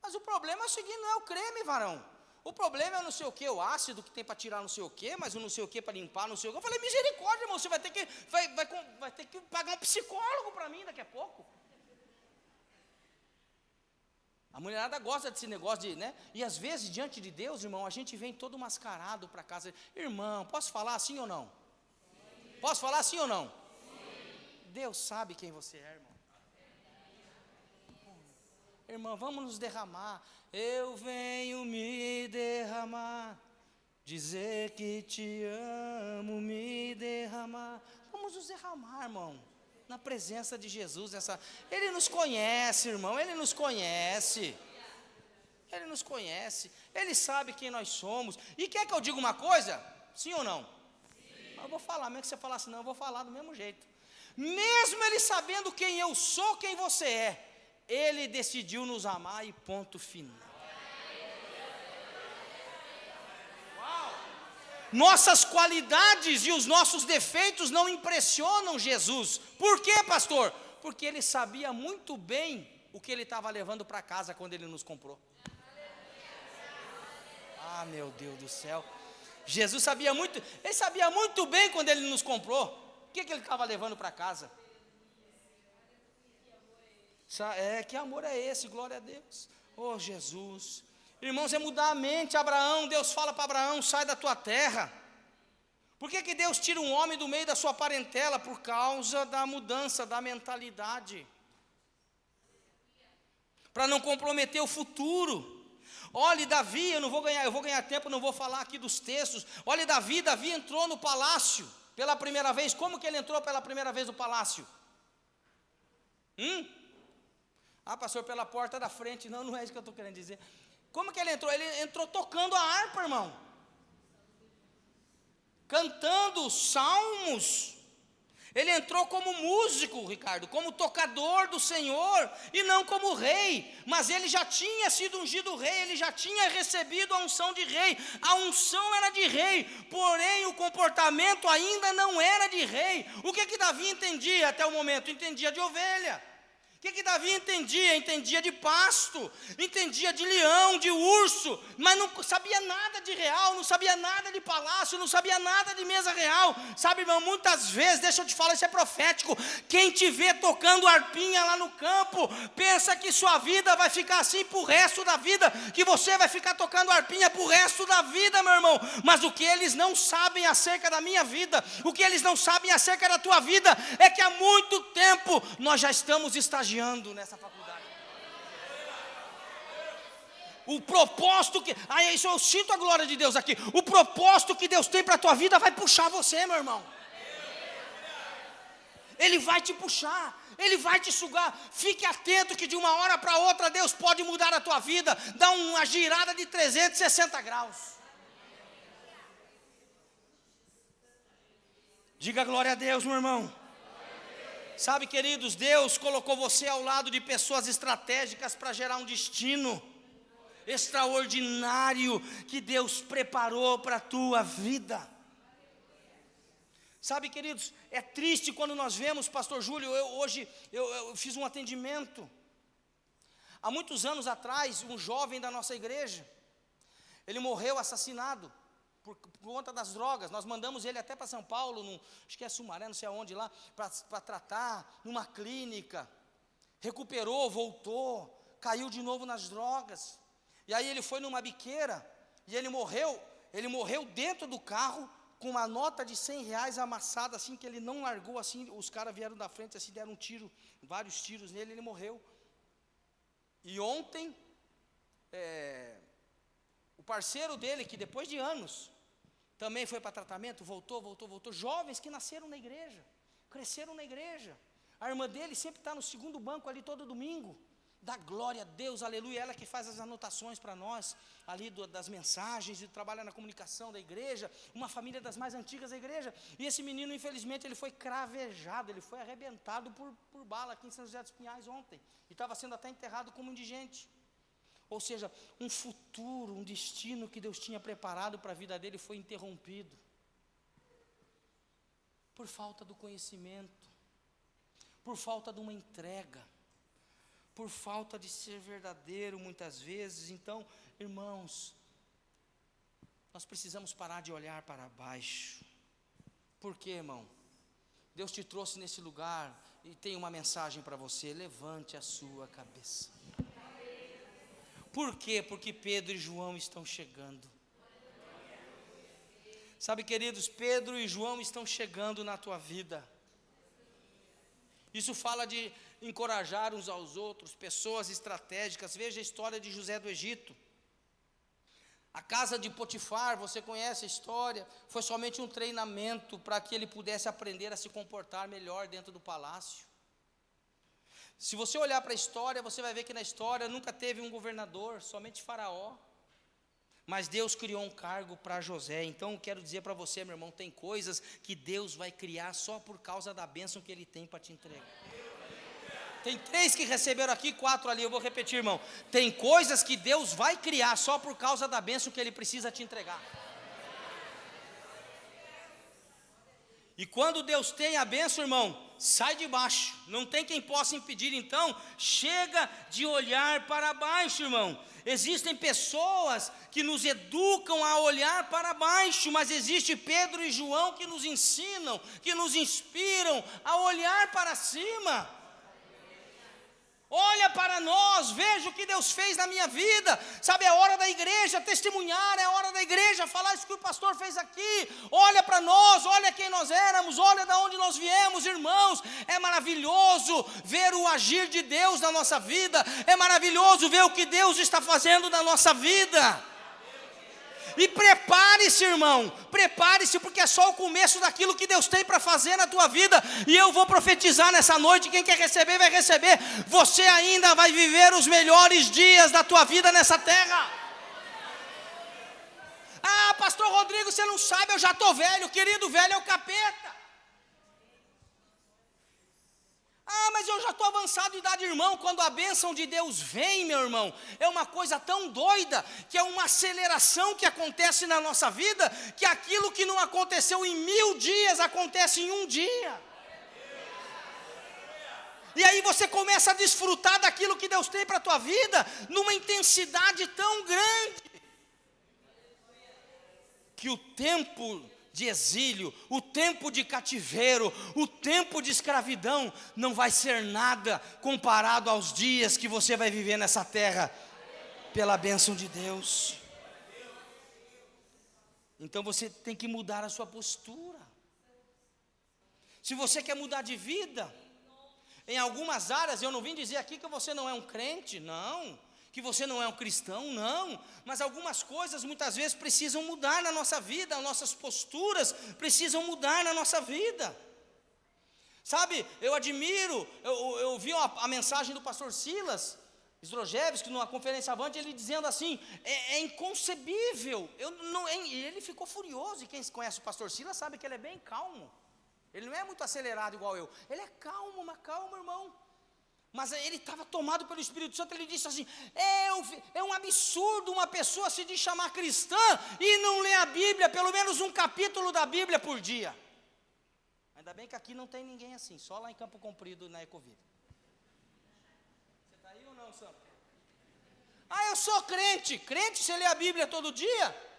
Mas o problema é o seguinte, não é o creme, varão. O problema é não sei o que, o ácido que tem para tirar não sei o que, mas o não sei o que para limpar, não sei o que. Eu falei, misericórdia, irmão, você vai ter que pagar um psicólogo para mim daqui a pouco. A mulherada gosta desse negócio de, né? E às vezes, diante de Deus, irmão, a gente vem todo mascarado para casa. Irmão, posso falar assim ou não? Sim. Posso falar assim ou não? Sim. Deus sabe quem você é, irmão. Irmão, vamos nos derramar. Eu venho me derramar, dizer que te amo, me derramar. Vamos nos derramar, irmão, na presença de Jesus. Ele nos conhece, irmão, Ele nos conhece. Ele nos conhece, Ele sabe quem nós somos. E quer que eu diga uma coisa? Sim ou não? Sim. Eu vou falar, mesmo que você falar assim, não, eu vou falar do mesmo jeito. Mesmo Ele sabendo quem eu sou, quem você é, Ele decidiu nos amar e ponto final. Uau. Nossas qualidades e os nossos defeitos não impressionam Jesus. Por quê, pastor? Porque Ele sabia muito bem o que Ele estava levando para casa quando Ele nos comprou. Meu Deus do céu. Jesus sabia muito, Ele sabia muito bem quando Ele nos comprou, o que Ele estava levando para casa. Que amor é esse, glória a Deus. Oh Jesus, irmãos, é mudar a mente. Abraão, Deus fala para Abraão, sai da tua terra. Por que Deus tira um homem do meio da sua parentela? Por causa da mudança da mentalidade, para não comprometer o futuro. Olhe Davi, eu vou ganhar tempo, não vou falar aqui dos textos. Olhe Davi entrou no palácio pela primeira vez. Como que ele entrou pela primeira vez no palácio? Pastor, pela porta da frente. Não é isso que eu estou querendo dizer. Como que ele entrou? Ele entrou tocando a harpa, irmão, cantando salmos. Ele entrou como músico, Ricardo, como tocador do Senhor, e não como rei. Mas ele já tinha sido ungido rei, ele já tinha recebido a unção de rei. A unção era de rei, porém o comportamento ainda não era de rei. O que Davi entendia até o momento? Entendia de ovelha. O que Davi entendia? Entendia de pasto, entendia de leão, de urso, mas não sabia nada de real, não sabia nada de palácio, não sabia nada de mesa real. Sabe, irmão, muitas vezes, deixa eu te falar, isso é profético. Quem te vê tocando arpinha lá no campo, pensa que sua vida vai ficar assim para o resto da vida, que você vai ficar tocando arpinha para o resto da vida, meu irmão. Mas o que eles não sabem acerca da minha vida, o que eles não sabem acerca da tua vida, é que há muito tempo nós já estamos estagiando nessa faculdade. O propósito que... isso eu sinto a glória de Deus aqui. O propósito que Deus tem para a tua vida vai puxar você, meu irmão. Ele vai te puxar, Ele vai te sugar. Fique atento que de uma hora para outra Deus pode mudar a tua vida, dar uma girada de 360 graus. Diga glória a Deus, meu irmão. Sabe, queridos, Deus colocou você ao lado de pessoas estratégicas para gerar um destino extraordinário que Deus preparou para a tua vida. Sabe, queridos, é triste quando nós vemos, pastor Júlio, hoje eu fiz um atendimento. Há muitos anos atrás, um jovem da nossa igreja, ele morreu assassinado por conta das drogas. Nós mandamos ele até para São Paulo, acho que é Sumaré, não sei aonde lá, para tratar, numa clínica. Recuperou, voltou, caiu de novo nas drogas. E aí ele foi numa biqueira, e ele morreu dentro do carro, com uma nota de R$100 amassada, assim, que ele não largou, assim, os caras vieram da frente, assim, deram um tiro, vários tiros nele, ele morreu. E ontem, o parceiro dele, que depois de anos, também foi para tratamento, voltou, jovens que nasceram na igreja, cresceram na igreja. A irmã dele sempre está no segundo banco ali todo domingo, dá glória a Deus, aleluia, ela que faz as anotações para nós, ali das mensagens, e trabalha na comunicação da igreja, uma família das mais antigas da igreja. E esse menino, infelizmente, ele foi cravejado, ele foi arrebentado por bala aqui em São José dos Pinhais ontem, e estava sendo até enterrado como indigente. Ou seja, um futuro, um destino que Deus tinha preparado para a vida dele foi interrompido, por falta do conhecimento, por falta de uma entrega, por falta de ser verdadeiro muitas vezes. Então, irmãos, nós precisamos parar de olhar para baixo. Por quê, irmão? Deus te trouxe nesse lugar e tem uma mensagem para você: levante a sua cabeça. Por quê? Porque Pedro e João estão chegando. Sabe, queridos, Pedro e João estão chegando na tua vida. Isso fala de encorajar uns aos outros, pessoas estratégicas. Veja a história de José do Egito. A casa de Potifar, você conhece a história, foi somente um treinamento para que ele pudesse aprender a se comportar melhor dentro do palácio. Se você olhar para a história, você vai ver que na história nunca teve um governador, somente Faraó. Mas Deus criou um cargo para José. Então eu quero dizer para você, meu irmão, tem coisas que Deus vai criar só por causa da bênção que Ele tem para te entregar. Tem 3 que receberam aqui, 4 ali, eu vou repetir, irmão. Tem coisas que Deus vai criar só por causa da bênção que Ele precisa te entregar. E quando Deus tem a bênção, irmão, sai de baixo, não tem quem possa impedir. Então, chega de olhar para baixo, irmão. Existem pessoas que nos educam a olhar para baixo, mas existe Pedro e João que nos ensinam, que nos inspiram a olhar para cima. Olha para nós, veja o que Deus fez na minha vida. Sabe, é hora da igreja testemunhar, é hora da igreja falar isso que o pastor fez aqui. Olha para nós, olha quem nós éramos, olha de onde nós viemos, irmãos. É maravilhoso ver o agir de Deus na nossa vida. É maravilhoso ver o que Deus está fazendo na nossa vida. E prepare-se, irmão, prepare-se, porque é só o começo daquilo que Deus tem para fazer na tua vida. E eu vou profetizar nessa noite, quem quer receber, vai receber. Você ainda vai viver os melhores dias da tua vida nessa terra. Ah, pastor Rodrigo, você não sabe, eu já estou velho. Querido, velho é o capeta. Ah, mas eu já estou avançado em idade, irmão. Quando a bênção de Deus vem, meu irmão, é uma coisa tão doida, que é uma aceleração que acontece na nossa vida, que aquilo que não aconteceu em 1000 dias, acontece em um dia. E aí você começa a desfrutar daquilo que Deus tem para a tua vida, numa intensidade tão grande, que o tempo de exílio, o tempo de cativeiro, o tempo de escravidão, não vai ser nada comparado aos dias que você vai viver nessa terra, pela bênção de Deus. Então você tem que mudar a sua postura. Se você quer mudar de vida, em algumas áreas, eu não vim dizer aqui que você não é um crente, não, que você não é um cristão, não, mas algumas coisas muitas vezes precisam mudar na nossa vida, as nossas posturas precisam mudar na nossa vida. Sabe, eu admiro, eu vi a mensagem do pastor Silas Zdrojewski, numa conferência avante, ele dizendo assim, é inconcebível, ele ficou furioso, e quem conhece o pastor Silas sabe que ele é bem calmo, ele não é muito acelerado igual eu, ele é calmo, mas calmo, irmão, mas ele estava tomado pelo Espírito Santo. Ele disse assim, é um absurdo uma pessoa se diz chamar cristã e não ler a Bíblia, pelo menos um capítulo da Bíblia por dia. Ainda bem que aqui não tem ninguém assim, só lá em Campo Comprido, na Ecovida. Você está aí ou não, Sam? Eu sou crente, você lê a Bíblia todo dia?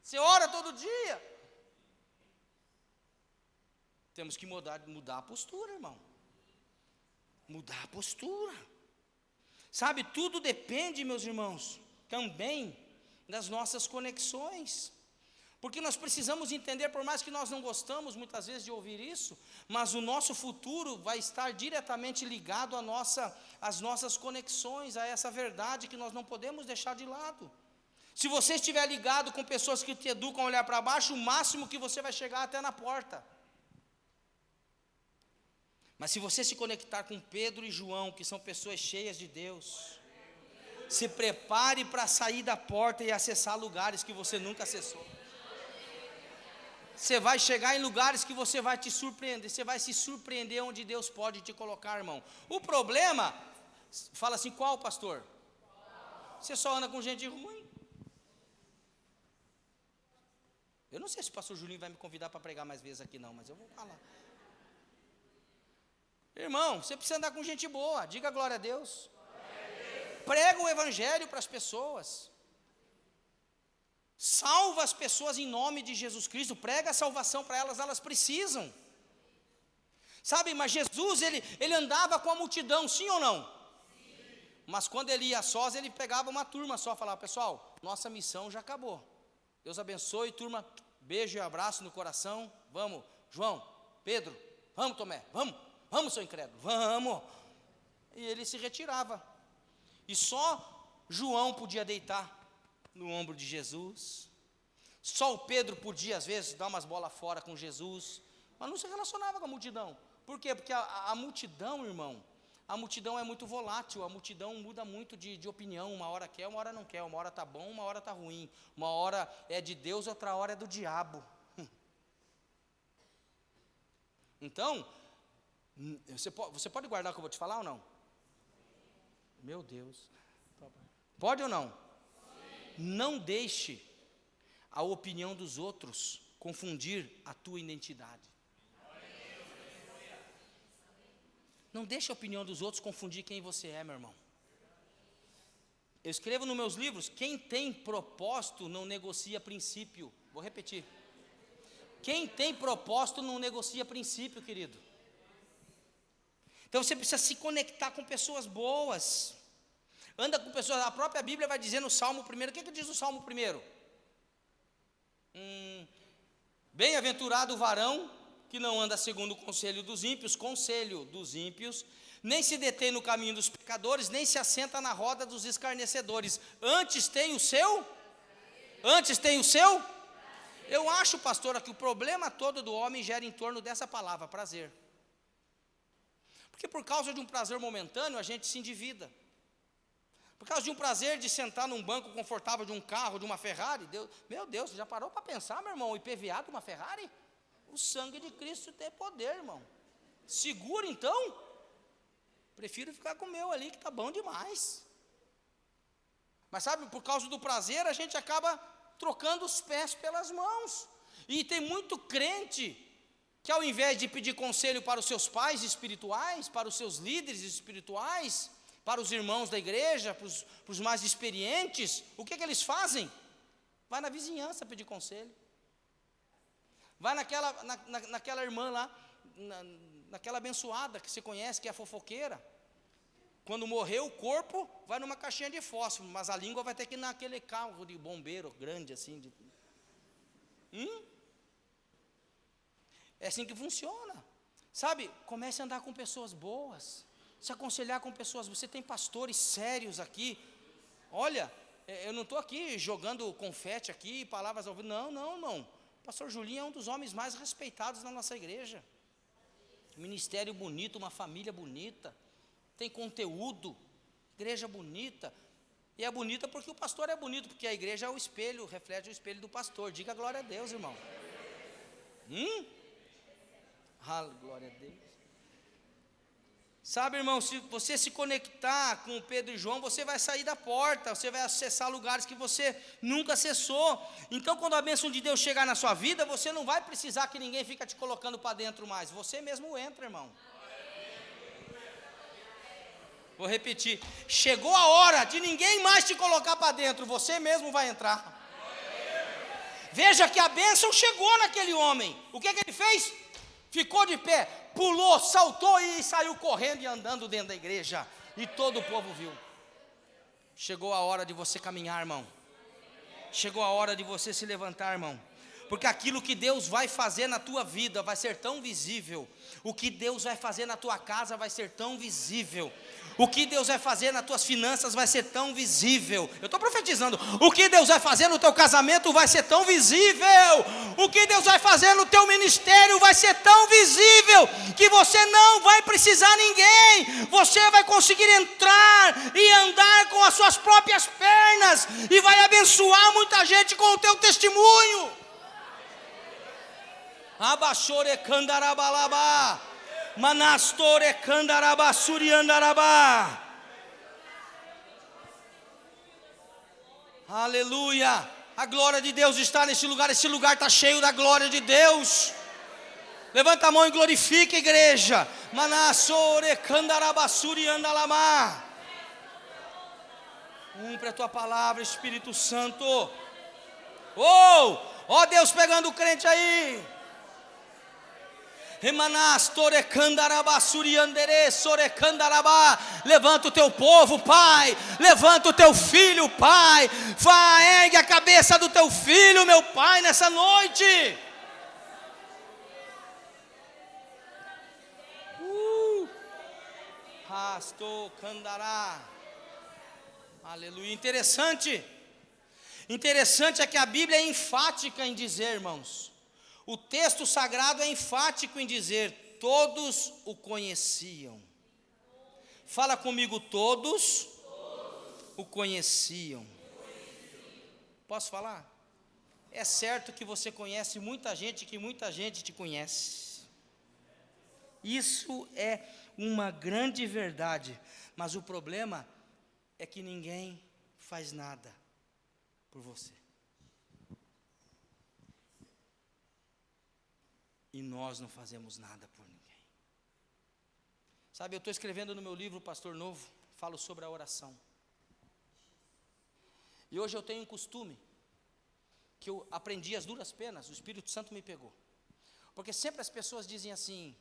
Você ora todo dia? Temos que mudar a postura, irmão. Mudar a postura. Sabe, tudo depende, meus irmãos, também das nossas conexões. Porque nós precisamos entender, por mais que nós não gostamos muitas vezes de ouvir isso, mas o nosso futuro vai estar diretamente ligado às nossas conexões, a essa verdade que nós não podemos deixar de lado. Se você estiver ligado com pessoas que te educam a olhar para baixo, o máximo que você vai chegar até na porta. Mas se você se conectar com Pedro e João, que são pessoas cheias de Deus, se prepare para sair da porta e acessar lugares que você nunca acessou. Você vai chegar em lugares que você vai te surpreender, você vai se surpreender onde Deus pode te colocar, irmão. O problema, fala assim, qual, pastor? Você só anda com gente ruim. Eu não sei se o pastor Julinho vai me convidar para pregar mais vezes aqui não, mas eu vou falar. Irmão, você precisa andar com gente boa, diga glória a Deus. Prega o evangelho para as pessoas. Salva as pessoas em nome de Jesus Cristo, prega a salvação para elas, elas precisam. Sabe, mas Jesus, ele andava com a multidão, sim ou não? Sim. Mas quando ele ia sós, ele pegava uma turma só, falava, pessoal, nossa missão já acabou. Deus abençoe, turma, beijo e abraço no coração, vamos, João, Pedro, vamos Tomé, vamos seu incrédulo, vamos. E ele se retirava. E só João podia deitar no ombro de Jesus. Só o Pedro podia, às vezes, dar umas bolas fora com Jesus. Mas não se relacionava com a multidão. Por quê? Porque a multidão, irmão, a multidão é muito volátil. A multidão muda muito de opinião. Uma hora quer, uma hora não quer. Uma hora está bom, uma hora está ruim. Uma hora é de Deus, outra hora é do diabo. Então, você pode guardar o que eu vou te falar ou não? Meu Deus. Pode ou não? Sim. Não deixe a opinião dos outros confundir a tua identidade. Não deixe a opinião dos outros confundir quem você é, meu irmão. Eu escrevo nos meus livros, quem tem propósito não negocia princípio. Vou repetir. Quem tem propósito não negocia princípio, querido. Então você precisa se conectar com pessoas boas. Anda com pessoas, a própria Bíblia vai dizer no Salmo 1, o que diz o Salmo 1? Bem-aventurado o varão que não anda segundo o conselho dos ímpios, nem se detém no caminho dos pecadores, nem se assenta na roda dos escarnecedores. Antes tem o seu? Eu acho, pastora, que o problema todo do homem gera em torno dessa palavra, prazer. Porque por causa de um prazer momentâneo, a gente se endivida. Por causa de um prazer de sentar num banco confortável de um carro, de uma Ferrari, meu Deus, você já parou para pensar, meu irmão, o IPVA de uma Ferrari? O sangue de Cristo tem poder, irmão. Seguro então? Prefiro ficar com o meu ali, que está bom demais. Mas sabe, por causa do prazer, a gente acaba trocando os pés pelas mãos. E tem muito crente que ao invés de pedir conselho para os seus pais espirituais, para os seus líderes espirituais, para os irmãos da igreja, para os mais experientes, o que eles fazem? Vai na vizinhança pedir conselho. Vai naquela irmã lá, naquela abençoada que você conhece, que é a fofoqueira. Quando morrer o corpo, vai numa caixinha de fósforo, mas a língua vai ter que ir naquele carro de bombeiro grande assim. É assim que funciona. Sabe, comece a andar com pessoas boas, se aconselhar com pessoas. Você tem pastores sérios aqui. Olha, eu não estou aqui jogando confete aqui, palavras ao ouvido. Não, irmão. O pastor Julinho é um dos homens mais respeitados na nossa igreja. Ministério bonito, uma família bonita, tem conteúdo, igreja bonita. E é bonita porque o pastor é bonito, porque a igreja é o espelho, reflete o espelho do pastor. Diga glória a Deus, irmão. Glória a Deus. Sabe, irmão, se você se conectar com Pedro e João, você vai sair da porta, você vai acessar lugares que você nunca acessou. Então, quando a bênção de Deus chegar na sua vida, você não vai precisar que ninguém fique te colocando para dentro mais. Você mesmo entra, irmão. Vou repetir. Chegou a hora de ninguém mais te colocar para dentro, você mesmo vai entrar. Veja que a bênção chegou naquele homem. O que ele fez? Ficou de pé, pulou, saltou e saiu correndo e andando dentro da igreja. E todo o povo viu. Chegou a hora de você caminhar, irmão. Chegou a hora de você se levantar, irmão. Porque aquilo que Deus vai fazer na tua vida vai ser tão visível. O que Deus vai fazer na tua casa vai ser tão visível. O que Deus vai fazer nas tuas finanças vai ser tão visível. Eu estou profetizando. O que Deus vai fazer no teu casamento vai ser tão visível. O que Deus vai fazer no teu ministério vai ser tão visível que você não vai precisar ninguém. Você vai conseguir entrar e andar com as suas próprias pernas e vai abençoar muita gente com o teu testemunho. Abaxore candarabalaba, manastore candarabasuri andarabá. Aleluia. A glória de Deus está nesse lugar. Esse lugar está cheio da glória de Deus. Levanta a mão e glorifica, igreja. Manassore candarabasuri andalama. Cumpre a tua palavra, Espírito Santo. Ó Deus pegando o crente aí. Levanta o teu povo, Pai. Levanta o teu filho, Pai. Ergue a cabeça do teu filho, meu Pai, nessa noite. Rasto candará. Aleluia. Interessante é que a Bíblia é enfática em dizer, irmãos. O texto sagrado é enfático em dizer: todos o conheciam. Fala comigo, todos o conheciam. Posso falar? É certo que você conhece muita gente, que muita gente te conhece. Isso é uma grande verdade. Mas o problema é que ninguém faz nada por você. E nós não fazemos nada por ninguém. Sabe, eu estou escrevendo no meu livro, Pastor Novo, falo sobre a oração. E hoje eu tenho um costume, que eu aprendi às duras penas, o Espírito Santo me pegou. Porque sempre as pessoas dizem assim,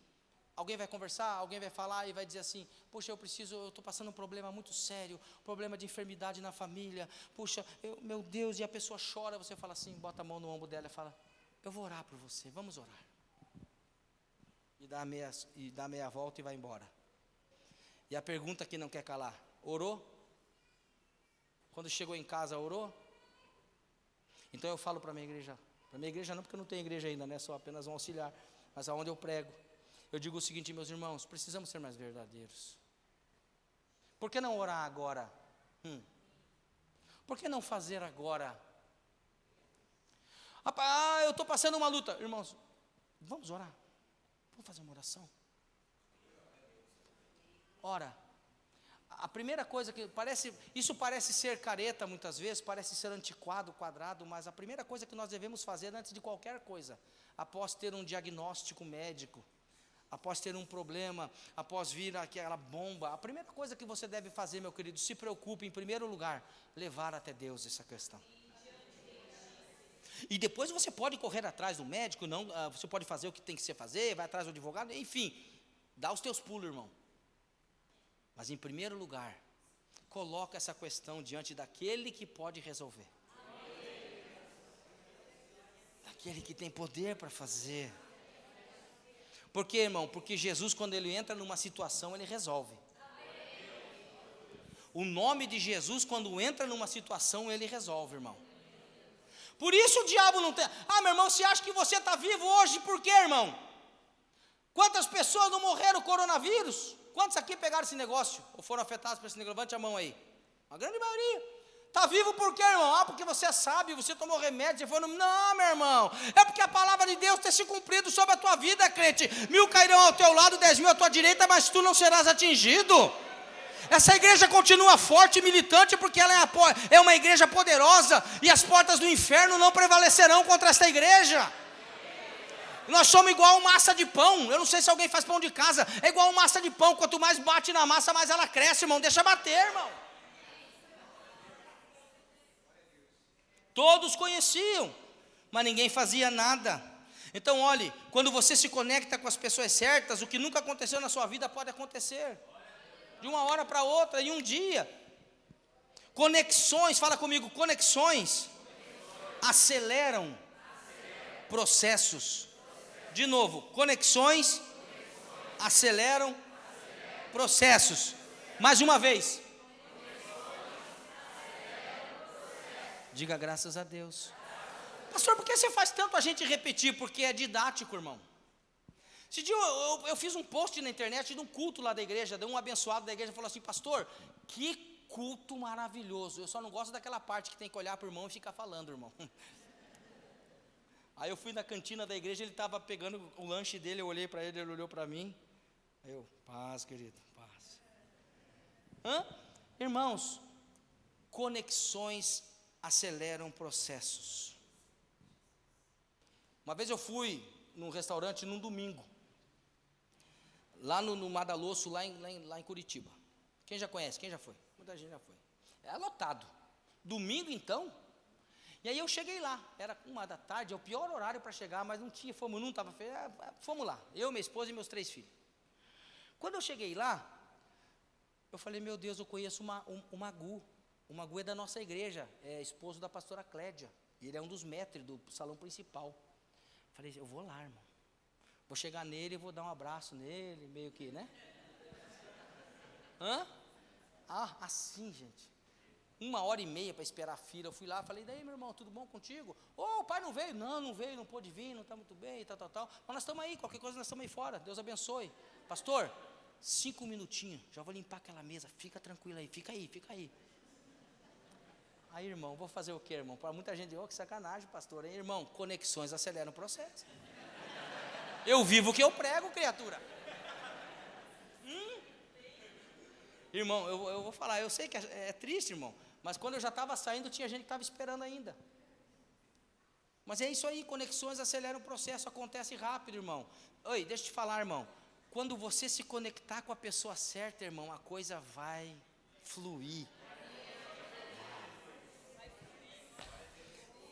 alguém vai conversar, alguém vai falar e vai dizer assim: puxa, eu estou passando um problema muito sério, problema de enfermidade na família, puxa, meu Deus, e a pessoa chora, você fala assim, bota a mão no ombro dela e fala: eu vou orar por você, vamos orar. E dá meia volta e vai embora. E a pergunta que não quer calar: orou? Quando chegou em casa, orou? Então eu falo para a minha igreja não, porque eu não tenho igreja ainda, né? Sou apenas um auxiliar, mas aonde eu prego, eu digo o seguinte: meus irmãos, precisamos ser mais verdadeiros. Por que não orar agora? Por que não fazer agora? Eu estou passando uma luta. Irmãos, vamos orar. Vamos fazer uma oração. Ora, A primeira coisa que isso parece ser careta muitas vezes, parece ser antiquado, quadrado, mas a primeira coisa que nós devemos fazer antes de qualquer coisa, após ter um diagnóstico médico, após ter um problema, após vir aquela bomba, a primeira coisa que você deve fazer, meu querido, se preocupe em primeiro lugar, levar até Deus essa questão. E depois você pode correr atrás do médico, não, você pode fazer o que tem que ser fazer, vai atrás do advogado, enfim, dá os teus pulos, irmão. Mas em primeiro lugar, coloca essa questão diante daquele que pode resolver. Daquele que tem poder para fazer. Por quê, irmão? Porque Jesus, quando ele entra numa situação, ele resolve. O nome de Jesus, quando entra numa situação, ele resolve, irmão. Por isso o diabo não tem. Meu irmão, você acha que você está vivo hoje? Por quê, irmão? Quantas pessoas não morreram do coronavírus? Quantos aqui pegaram esse negócio? Ou foram afetados por esse negócio? Levante a mão aí. A grande maioria. Está vivo por quê, irmão? Porque você é sábio, você tomou remédio, você foi no... Não, meu irmão. É porque a palavra de Deus tem se cumprido sobre a tua vida, crente. 1000 cairão ao teu lado, 10.000 à tua direita, mas tu não serás atingido. Essa igreja continua forte e militante porque ela é uma igreja poderosa e as portas do inferno não prevalecerão contra esta igreja. Nós somos igual massa de pão. Eu não sei se alguém faz pão de casa. É igual massa de pão. Quanto mais bate na massa, mais ela cresce, irmão. Deixa bater, irmão. Todos conheciam, mas ninguém fazia nada. Então, olhe, quando você se conecta com as pessoas certas, o que nunca aconteceu na sua vida pode acontecer. De uma hora para outra, em um dia. Conexões, fala comigo, conexões aceleram processos. De novo, conexões aceleram processos. Mais uma vez. Diga graças a Deus. Pastor, por que você faz tanto a gente repetir? Porque é didático, irmão. Esse dia eu fiz um post na internet de um culto lá da igreja, de um abençoado da igreja, falou assim: pastor, que culto maravilhoso. Eu só não gosto daquela parte que tem que olhar para o irmão e ficar falando, irmão. Aí eu fui na cantina da igreja, ele estava pegando o lanche dele, eu olhei para ele, ele olhou para mim. Eu, paz, querido, paz. Irmãos, conexões aceleram processos. Uma vez eu fui num restaurante num domingo, lá no Madalosso, lá em Curitiba. Quem já conhece? Quem já foi? Muita gente já foi. É lotado. Domingo, então. E aí eu cheguei lá, era 1h da tarde, é o pior horário para chegar, mas não tinha, fomos lá, eu, minha esposa e meus 3 filhos. Quando eu cheguei lá, eu falei: meu Deus, eu conheço o Magu. O Magu é da nossa igreja, é esposo da pastora Clédia, ele é um dos maîtres do salão principal. Falei: eu vou lá, irmão, vou chegar nele, vou dar um abraço nele, meio que, né? Assim, gente. 1h30 para esperar a fila. Eu fui lá, falei: daí, meu irmão, tudo bom contigo? O pai não veio? Não veio, não pôde vir, não está muito bem, tal. Mas nós estamos aí, qualquer coisa nós estamos aí fora, Deus abençoe. Pastor, 5 minutinhos, já vou limpar aquela mesa, fica tranquilo aí, fica aí. Aí, irmão, vou fazer o quê, irmão? Para muita gente, que sacanagem, pastor, hein? Irmão, conexões aceleram o processo. Eu vivo o que eu prego, criatura. Irmão, eu vou falar, eu sei que é triste, irmão, mas quando eu já estava saindo, tinha gente que estava esperando ainda. Mas é isso aí, conexões aceleram o processo, acontece rápido, irmão. Oi, deixa eu te falar, irmão, quando você se conectar com a pessoa certa, irmão, a coisa vai fluir.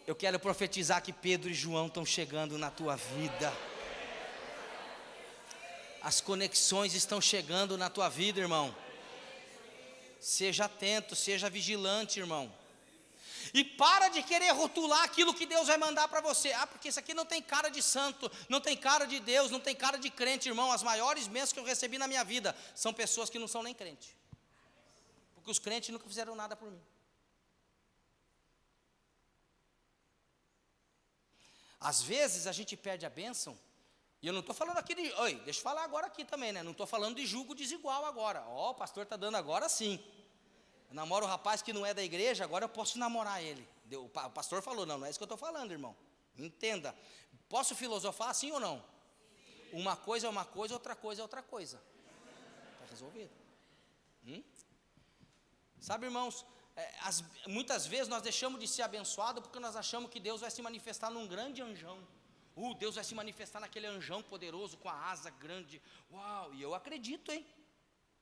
Eu quero profetizar que Pedro e João estão chegando na tua vida. As conexões estão chegando na tua vida, irmão. Seja atento, seja vigilante, irmão. E para de querer rotular aquilo que Deus vai mandar para você. Porque isso aqui não tem cara de santo, não tem cara de Deus, não tem cara de crente, irmão. As maiores bênçãos que eu recebi na minha vida são pessoas que não são nem crentes. Porque os crentes nunca fizeram nada por mim. Às vezes a gente perde a bênção. E eu não estou falando aqui de... Oi, deixa eu falar agora aqui também, né? Não estou falando de julgo desigual agora. O pastor está dando agora sim. Eu namoro um rapaz que não é da igreja, agora eu posso namorar ele. O pastor falou: não é isso que eu estou falando, irmão. Entenda. Posso filosofar assim ou não? Sim. Uma coisa é uma coisa, outra coisa é outra coisa. Está resolvido. Sabe, irmãos, muitas vezes nós deixamos de ser abençoados porque nós achamos que Deus vai se manifestar num grande anjão. Deus vai se manifestar naquele anjão poderoso com a asa grande. Uau, e eu acredito, hein?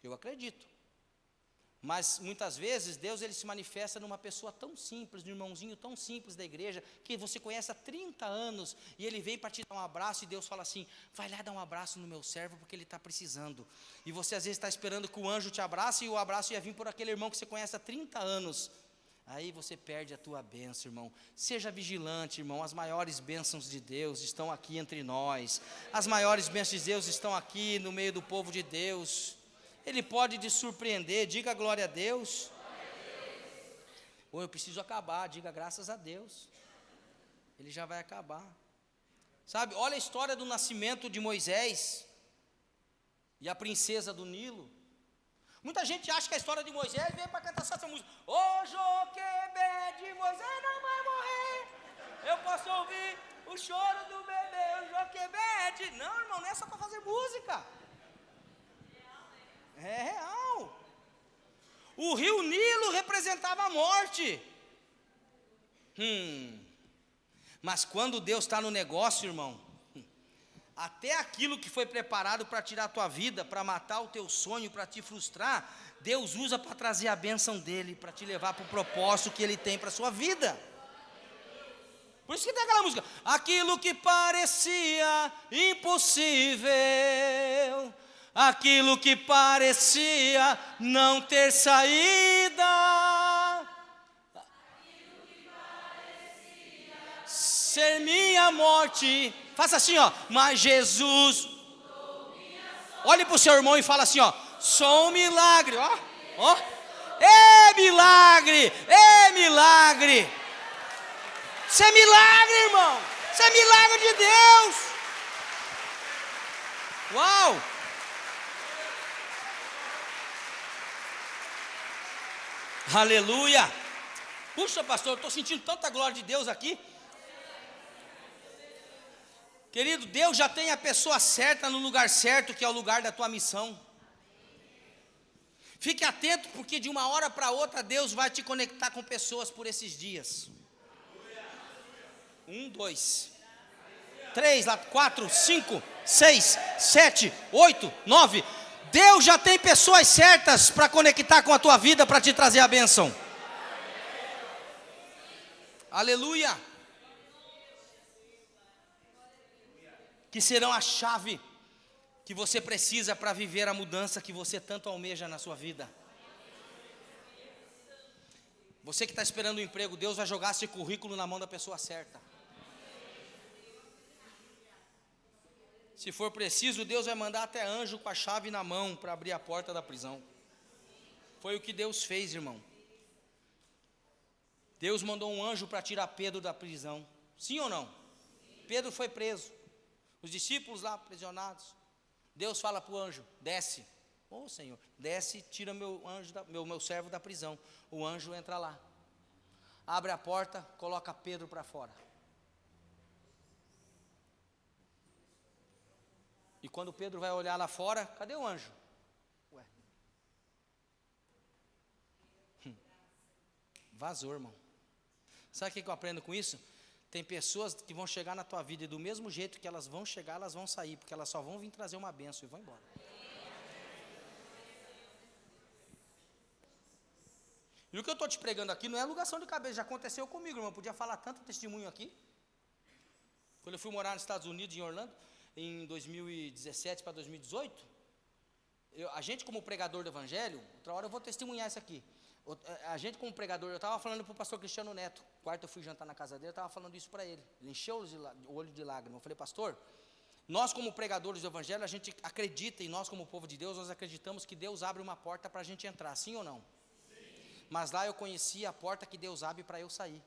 Eu acredito. Mas muitas vezes Deus ele se manifesta numa pessoa tão simples, num irmãozinho tão simples da igreja, que você conhece há 30 anos, e ele vem para te dar um abraço, e Deus fala assim: vai lá dar um abraço no meu servo, porque ele está precisando. E você às vezes está esperando que o anjo te abrace, e o abraço ia vir por aquele irmão que você conhece há 30 anos. Aí você perde a tua bênção, irmão. Seja vigilante, irmão. As maiores bênçãos de Deus estão aqui entre nós. As maiores bênçãos de Deus estão aqui no meio do povo de Deus. Ele pode te surpreender. Diga glória a Deus. Ou eu preciso acabar. Diga graças a Deus. Ele já vai acabar. Sabe, olha a história do nascimento de Moisés e a princesa do Nilo. Muita gente acha que a história de Moisés veio para cantar só essa música. Ô Joquebede, Moisés não vai morrer. Eu posso ouvir o choro do bebê, o Joquebede. Não, irmão, não é só para fazer música. É real. O rio Nilo representava a morte. Mas quando Deus está no negócio, irmão, até aquilo que foi preparado para tirar a tua vida, para matar o teu sonho, para te frustrar, Deus usa para trazer a bênção dele, para te levar para o propósito que ele tem para a sua vida. Por isso que tem aquela música: aquilo que parecia impossível, aquilo que parecia não ter saída, aquilo que parecia ser minha morte. Faça assim, ó. Mas Jesus, olhe para o seu irmão e fala assim, ó: sou um milagre, ó, ó. É milagre, é milagre. Isso é milagre, irmão. Isso é milagre de Deus. Uau. Aleluia. Puxa, pastor, eu estou sentindo tanta glória de Deus aqui. Querido, Deus já tem a pessoa certa no lugar certo, que é o lugar da tua missão. Fique atento, porque de uma hora para outra Deus vai te conectar com pessoas por esses dias. 1, 2, 3, 4, 5, 6, 7, 8, 9. Deus já tem pessoas certas para conectar com a tua vida, para te trazer a bênção. Aleluia. Que serão a chave que você precisa para viver a mudança que você tanto almeja na sua vida. Você que está esperando um emprego, Deus vai jogar esse currículo na mão da pessoa certa. Se for preciso, Deus vai mandar até anjo com a chave na mão para abrir a porta da prisão. Foi o que Deus fez, irmão. Deus mandou um anjo para tirar Pedro da prisão. Sim ou não? Sim. Pedro foi preso. Os discípulos lá aprisionados. Deus fala para o anjo: desce. Ô Senhor, desce, tira meu servo da prisão. O anjo entra lá, abre a porta, coloca Pedro para fora. E quando Pedro vai olhar lá fora, cadê o anjo? Ué. Vazou, irmão. Sabe o que eu aprendo com isso? Tem pessoas que vão chegar na tua vida e do mesmo jeito que elas vão chegar, elas vão sair, porque elas só vão vir trazer uma bênção e vão embora. E o que eu estou te pregando aqui não é alugação de cabeça, já aconteceu comigo, irmão. Eu podia falar tanto testemunho aqui. Quando eu fui morar nos Estados Unidos, em Orlando, em 2017 para 2018, a gente como pregador do evangelho, outra hora eu vou testemunhar isso aqui. A gente como pregador, eu estava falando para o pastor Cristiano Neto, quarta eu fui jantar na casa dele, eu estava falando isso para ele. Ele encheu o olho de lágrimas. Eu falei: pastor, nós como pregadores do evangelho, a gente acredita, e nós como povo de Deus, nós acreditamos que Deus abre uma porta para a gente entrar, sim ou não? Sim. Mas lá eu conheci a porta que Deus abre para eu sair.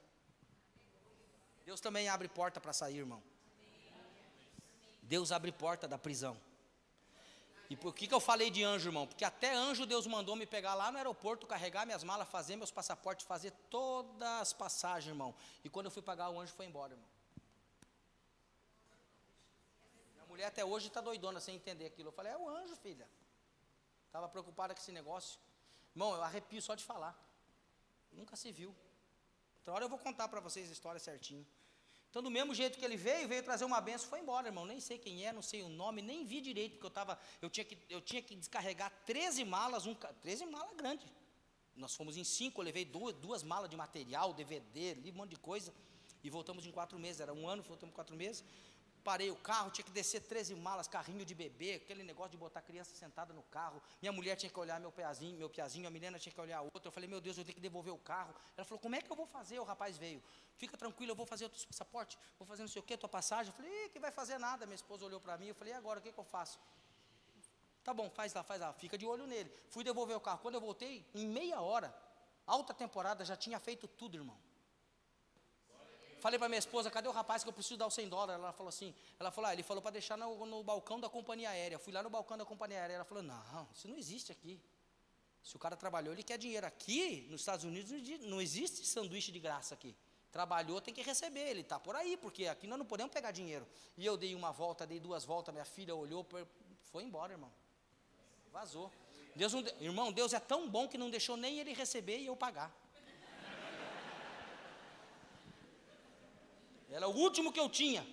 Deus também abre porta para sair, irmão. Deus abre porta da prisão. E por que eu falei de anjo, irmão? Porque até anjo Deus mandou me pegar lá no aeroporto, carregar minhas malas, fazer meus passaportes, fazer todas as passagens, irmão. E quando eu fui pagar, o anjo foi embora, irmão. Minha mulher até hoje está doidona sem entender aquilo. Eu falei: é o anjo, filha. Estava preocupada com esse negócio. Irmão, eu arrepio só de falar. Nunca se viu. Outra hora eu vou contar para vocês a história certinho. Então, do mesmo jeito que ele veio trazer uma benção, foi embora, irmão. Nem sei quem é, não sei o nome, nem vi direito, porque eu tinha que descarregar 13 malas, 13 malas grandes. Nós fomos em 5, eu levei duas malas de material, DVD, livro, um monte de coisa, e voltamos em 4 meses, era 1 ano, voltamos em 4 meses. Parei o carro, tinha que descer 13 malas, carrinho de bebê, aquele negócio de botar a criança sentada no carro. Minha mulher tinha que olhar meu piazinho, a Milena tinha que olhar a outra. Eu falei, meu Deus, eu tenho que devolver o carro. Ela falou, como é que eu vou fazer? O rapaz veio, fica tranquilo, eu vou fazer o teu passaporte, vou fazer não sei o que, tua passagem. Eu falei, que vai fazer nada. Minha esposa olhou para mim, eu falei, e agora, o que eu faço? Tá bom, faz lá, fica de olho nele. Fui devolver o carro, quando eu voltei, em meia hora, alta temporada, já tinha feito tudo, irmão. Falei para minha esposa, cadê o rapaz que eu preciso dar os $100? Ela falou assim, ele falou para deixar no balcão da companhia aérea. Fui lá no balcão da companhia aérea, ela falou, não, isso não existe aqui. Se o cara trabalhou, ele quer dinheiro. Aqui, nos Estados Unidos, não existe sanduíche de graça aqui. Trabalhou, tem que receber, ele está por aí, porque aqui nós não podemos pegar dinheiro. E eu dei uma volta, dei 2 voltas, minha filha olhou, foi embora, irmão. Vazou. Irmão, Deus é tão bom que não deixou nem ele receber e eu pagar. Era o último que eu tinha.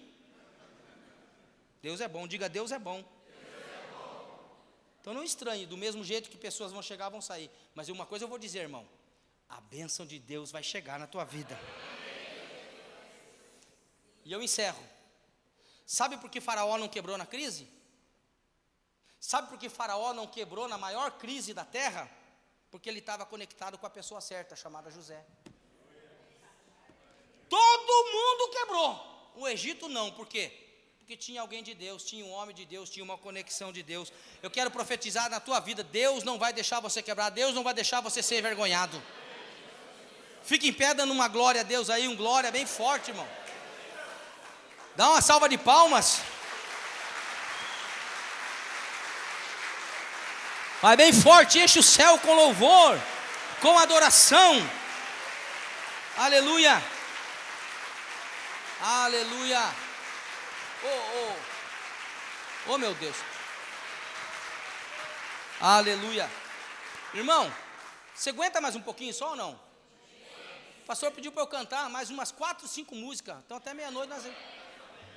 Deus é bom, diga Deus é bom. Então não estranhe, do mesmo jeito que pessoas vão chegar, vão sair. Mas uma coisa eu vou dizer, irmão, a bênção de Deus vai chegar na tua vida. E eu encerro. Sabe por que Faraó não quebrou na crise? Sabe por que Faraó não quebrou na maior crise da terra? Porque ele estava conectado com a pessoa certa, chamada José. Todo mundo quebrou. O Egito não, por quê? Porque tinha alguém de Deus, tinha um homem de Deus, tinha uma conexão de Deus. Eu quero profetizar na tua vida, Deus não vai deixar você quebrar, Deus não vai deixar você ser envergonhado. Fique em pé dando uma glória a Deus aí, um glória bem forte, irmão. Dá uma salva de palmas. Vai bem forte, enche o céu com louvor, com adoração. Aleluia. Aleluia. Oh meu Deus. Aleluia. Irmão, você aguenta mais um pouquinho só ou não? O pastor pediu para eu cantar mais umas 4, 5 músicas. Então até meia-noite nós...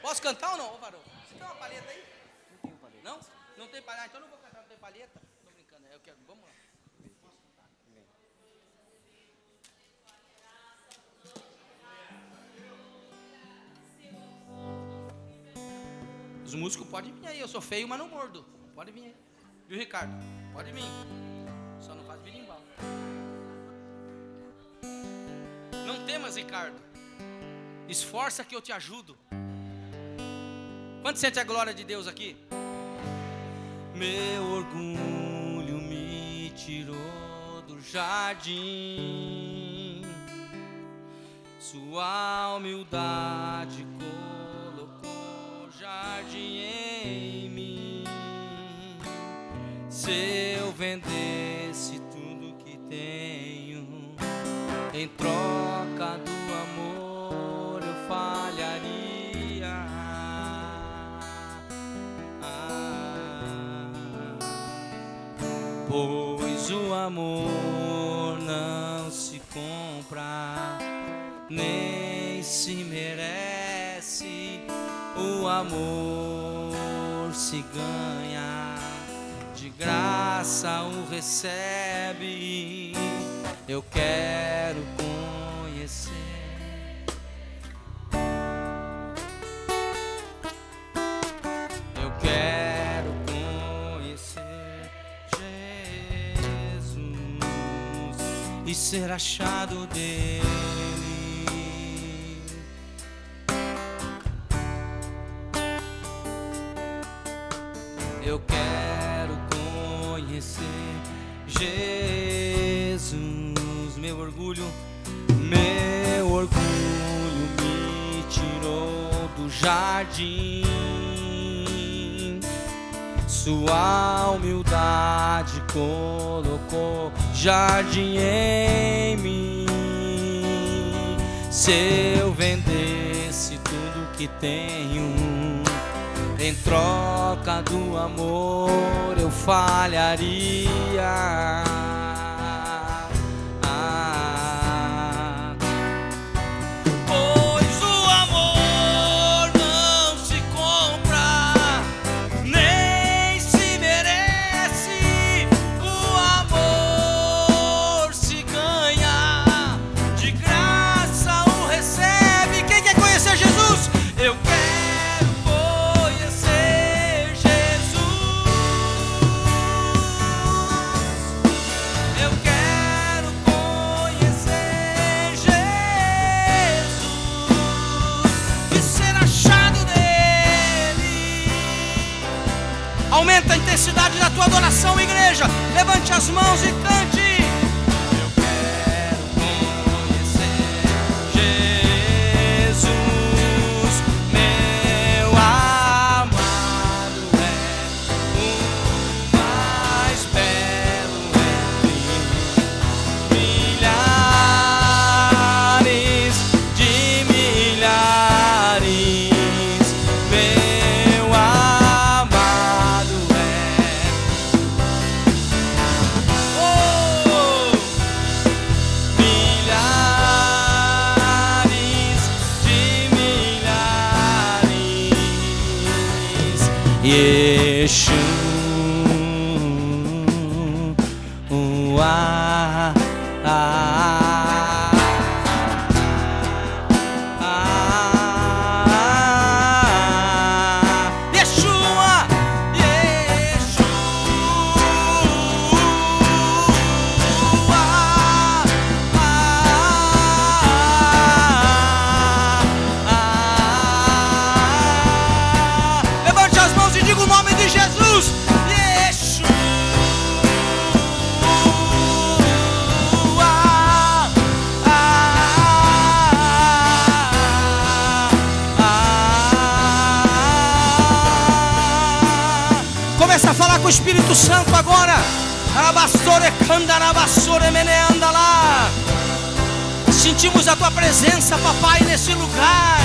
Posso cantar ou não, ô varão? Você tem uma palheta aí? Não tenho palheta. Não? Não tem palheta? Então eu não vou cantar, não tem palheta? Estou brincando, eu quero, vamos lá. Posso cantar? Os músicos podem vir aí, eu sou feio, mas não mordo. Pode vir aí. Viu, Ricardo? Pode vir. Só não faz birimbau. Não temas, Ricardo. Esforça que eu te ajudo. Quanto sente a glória de Deus aqui? Meu orgulho me tirou do jardim, sua humildade colocou jardim em mim. Se eu vendesse tudo que tenho, em troca do amor eu falharia. Pois o amor não se compra, nem se merece. O amor se ganha, de graça o recebe. Eu quero conhecer. Eu quero conhecer Jesus e ser achado dele. Eu quero conhecer Jesus. Meu orgulho me tirou do jardim, sua humildade colocou jardim em mim. Se eu vendesse tudo que tenho, em troca do amor eu falharia. Aumenta a intensidade da tua adoração, igreja. Levante as mãos e cante. Eu quero conhecer Jesus, meu amado é o mais belo entre milhares de milhares. Meu amado é. Oh, milhares de milhares. Yeshua. Yeshua, levante as mãos e diga o nome de Jesus. Yeshua. Começa a falar com o Espírito Santo agora. Sentimos a tua presença, papai, nesse lugar.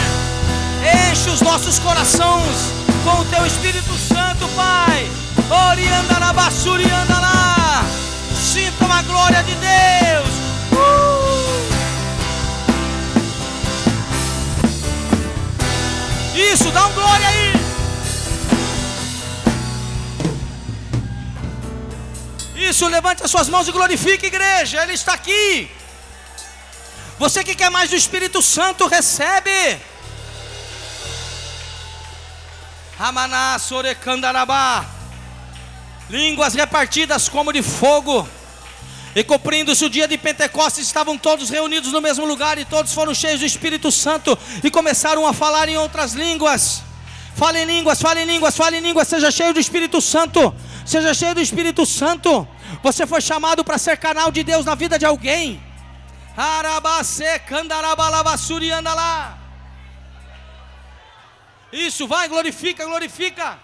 Enche os nossos corações com o teu Espírito Santo, pai. Sintam a glória de Deus. Isso, dá um glória aí. Isso, levante as suas mãos e glorifique, igreja. Ele está aqui. Você que quer mais do Espírito Santo, recebe. Ramaná, Sorecandarabá. Línguas repartidas como de fogo. E cumprindo-se o dia de Pentecostes, estavam todos reunidos no mesmo lugar, e todos foram cheios do Espírito Santo, e começaram a falar em outras línguas. Fale em línguas, fale em línguas, fale em línguas. Seja cheio do Espírito Santo. Seja cheio do Espírito Santo. Você foi chamado para ser canal de Deus na vida de alguém. Isso, vai, glorifica, glorifica.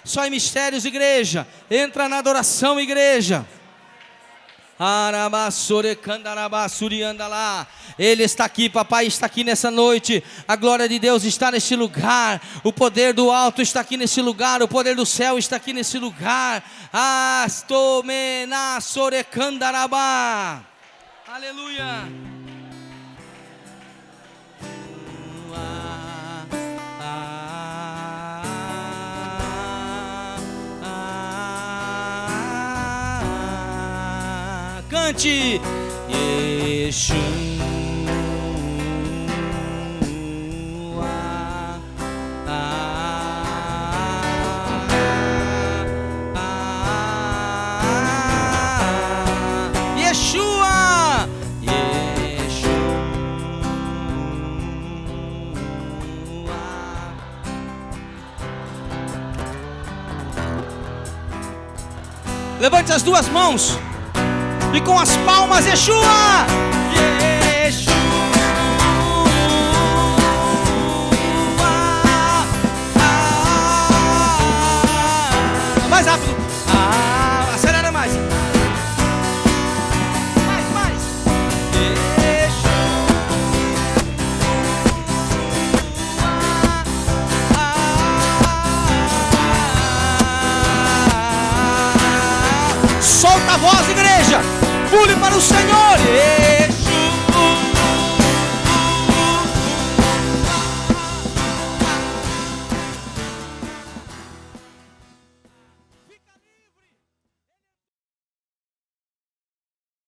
Só em mistérios, igreja. Entra na adoração, igreja. Ele está aqui, papai está aqui nessa noite. A glória de Deus está nesse lugar. O poder do alto está aqui nesse lugar. O poder do céu está aqui nesse lugar. Aleluia. Cante. Yeshua. Yeshua. Levante as duas mãos. E com as palmas, Yeshua! Yeshua! Mais rápido! Acelera mais! Mais! Solta a voz, igreja! Pule para o Senhor.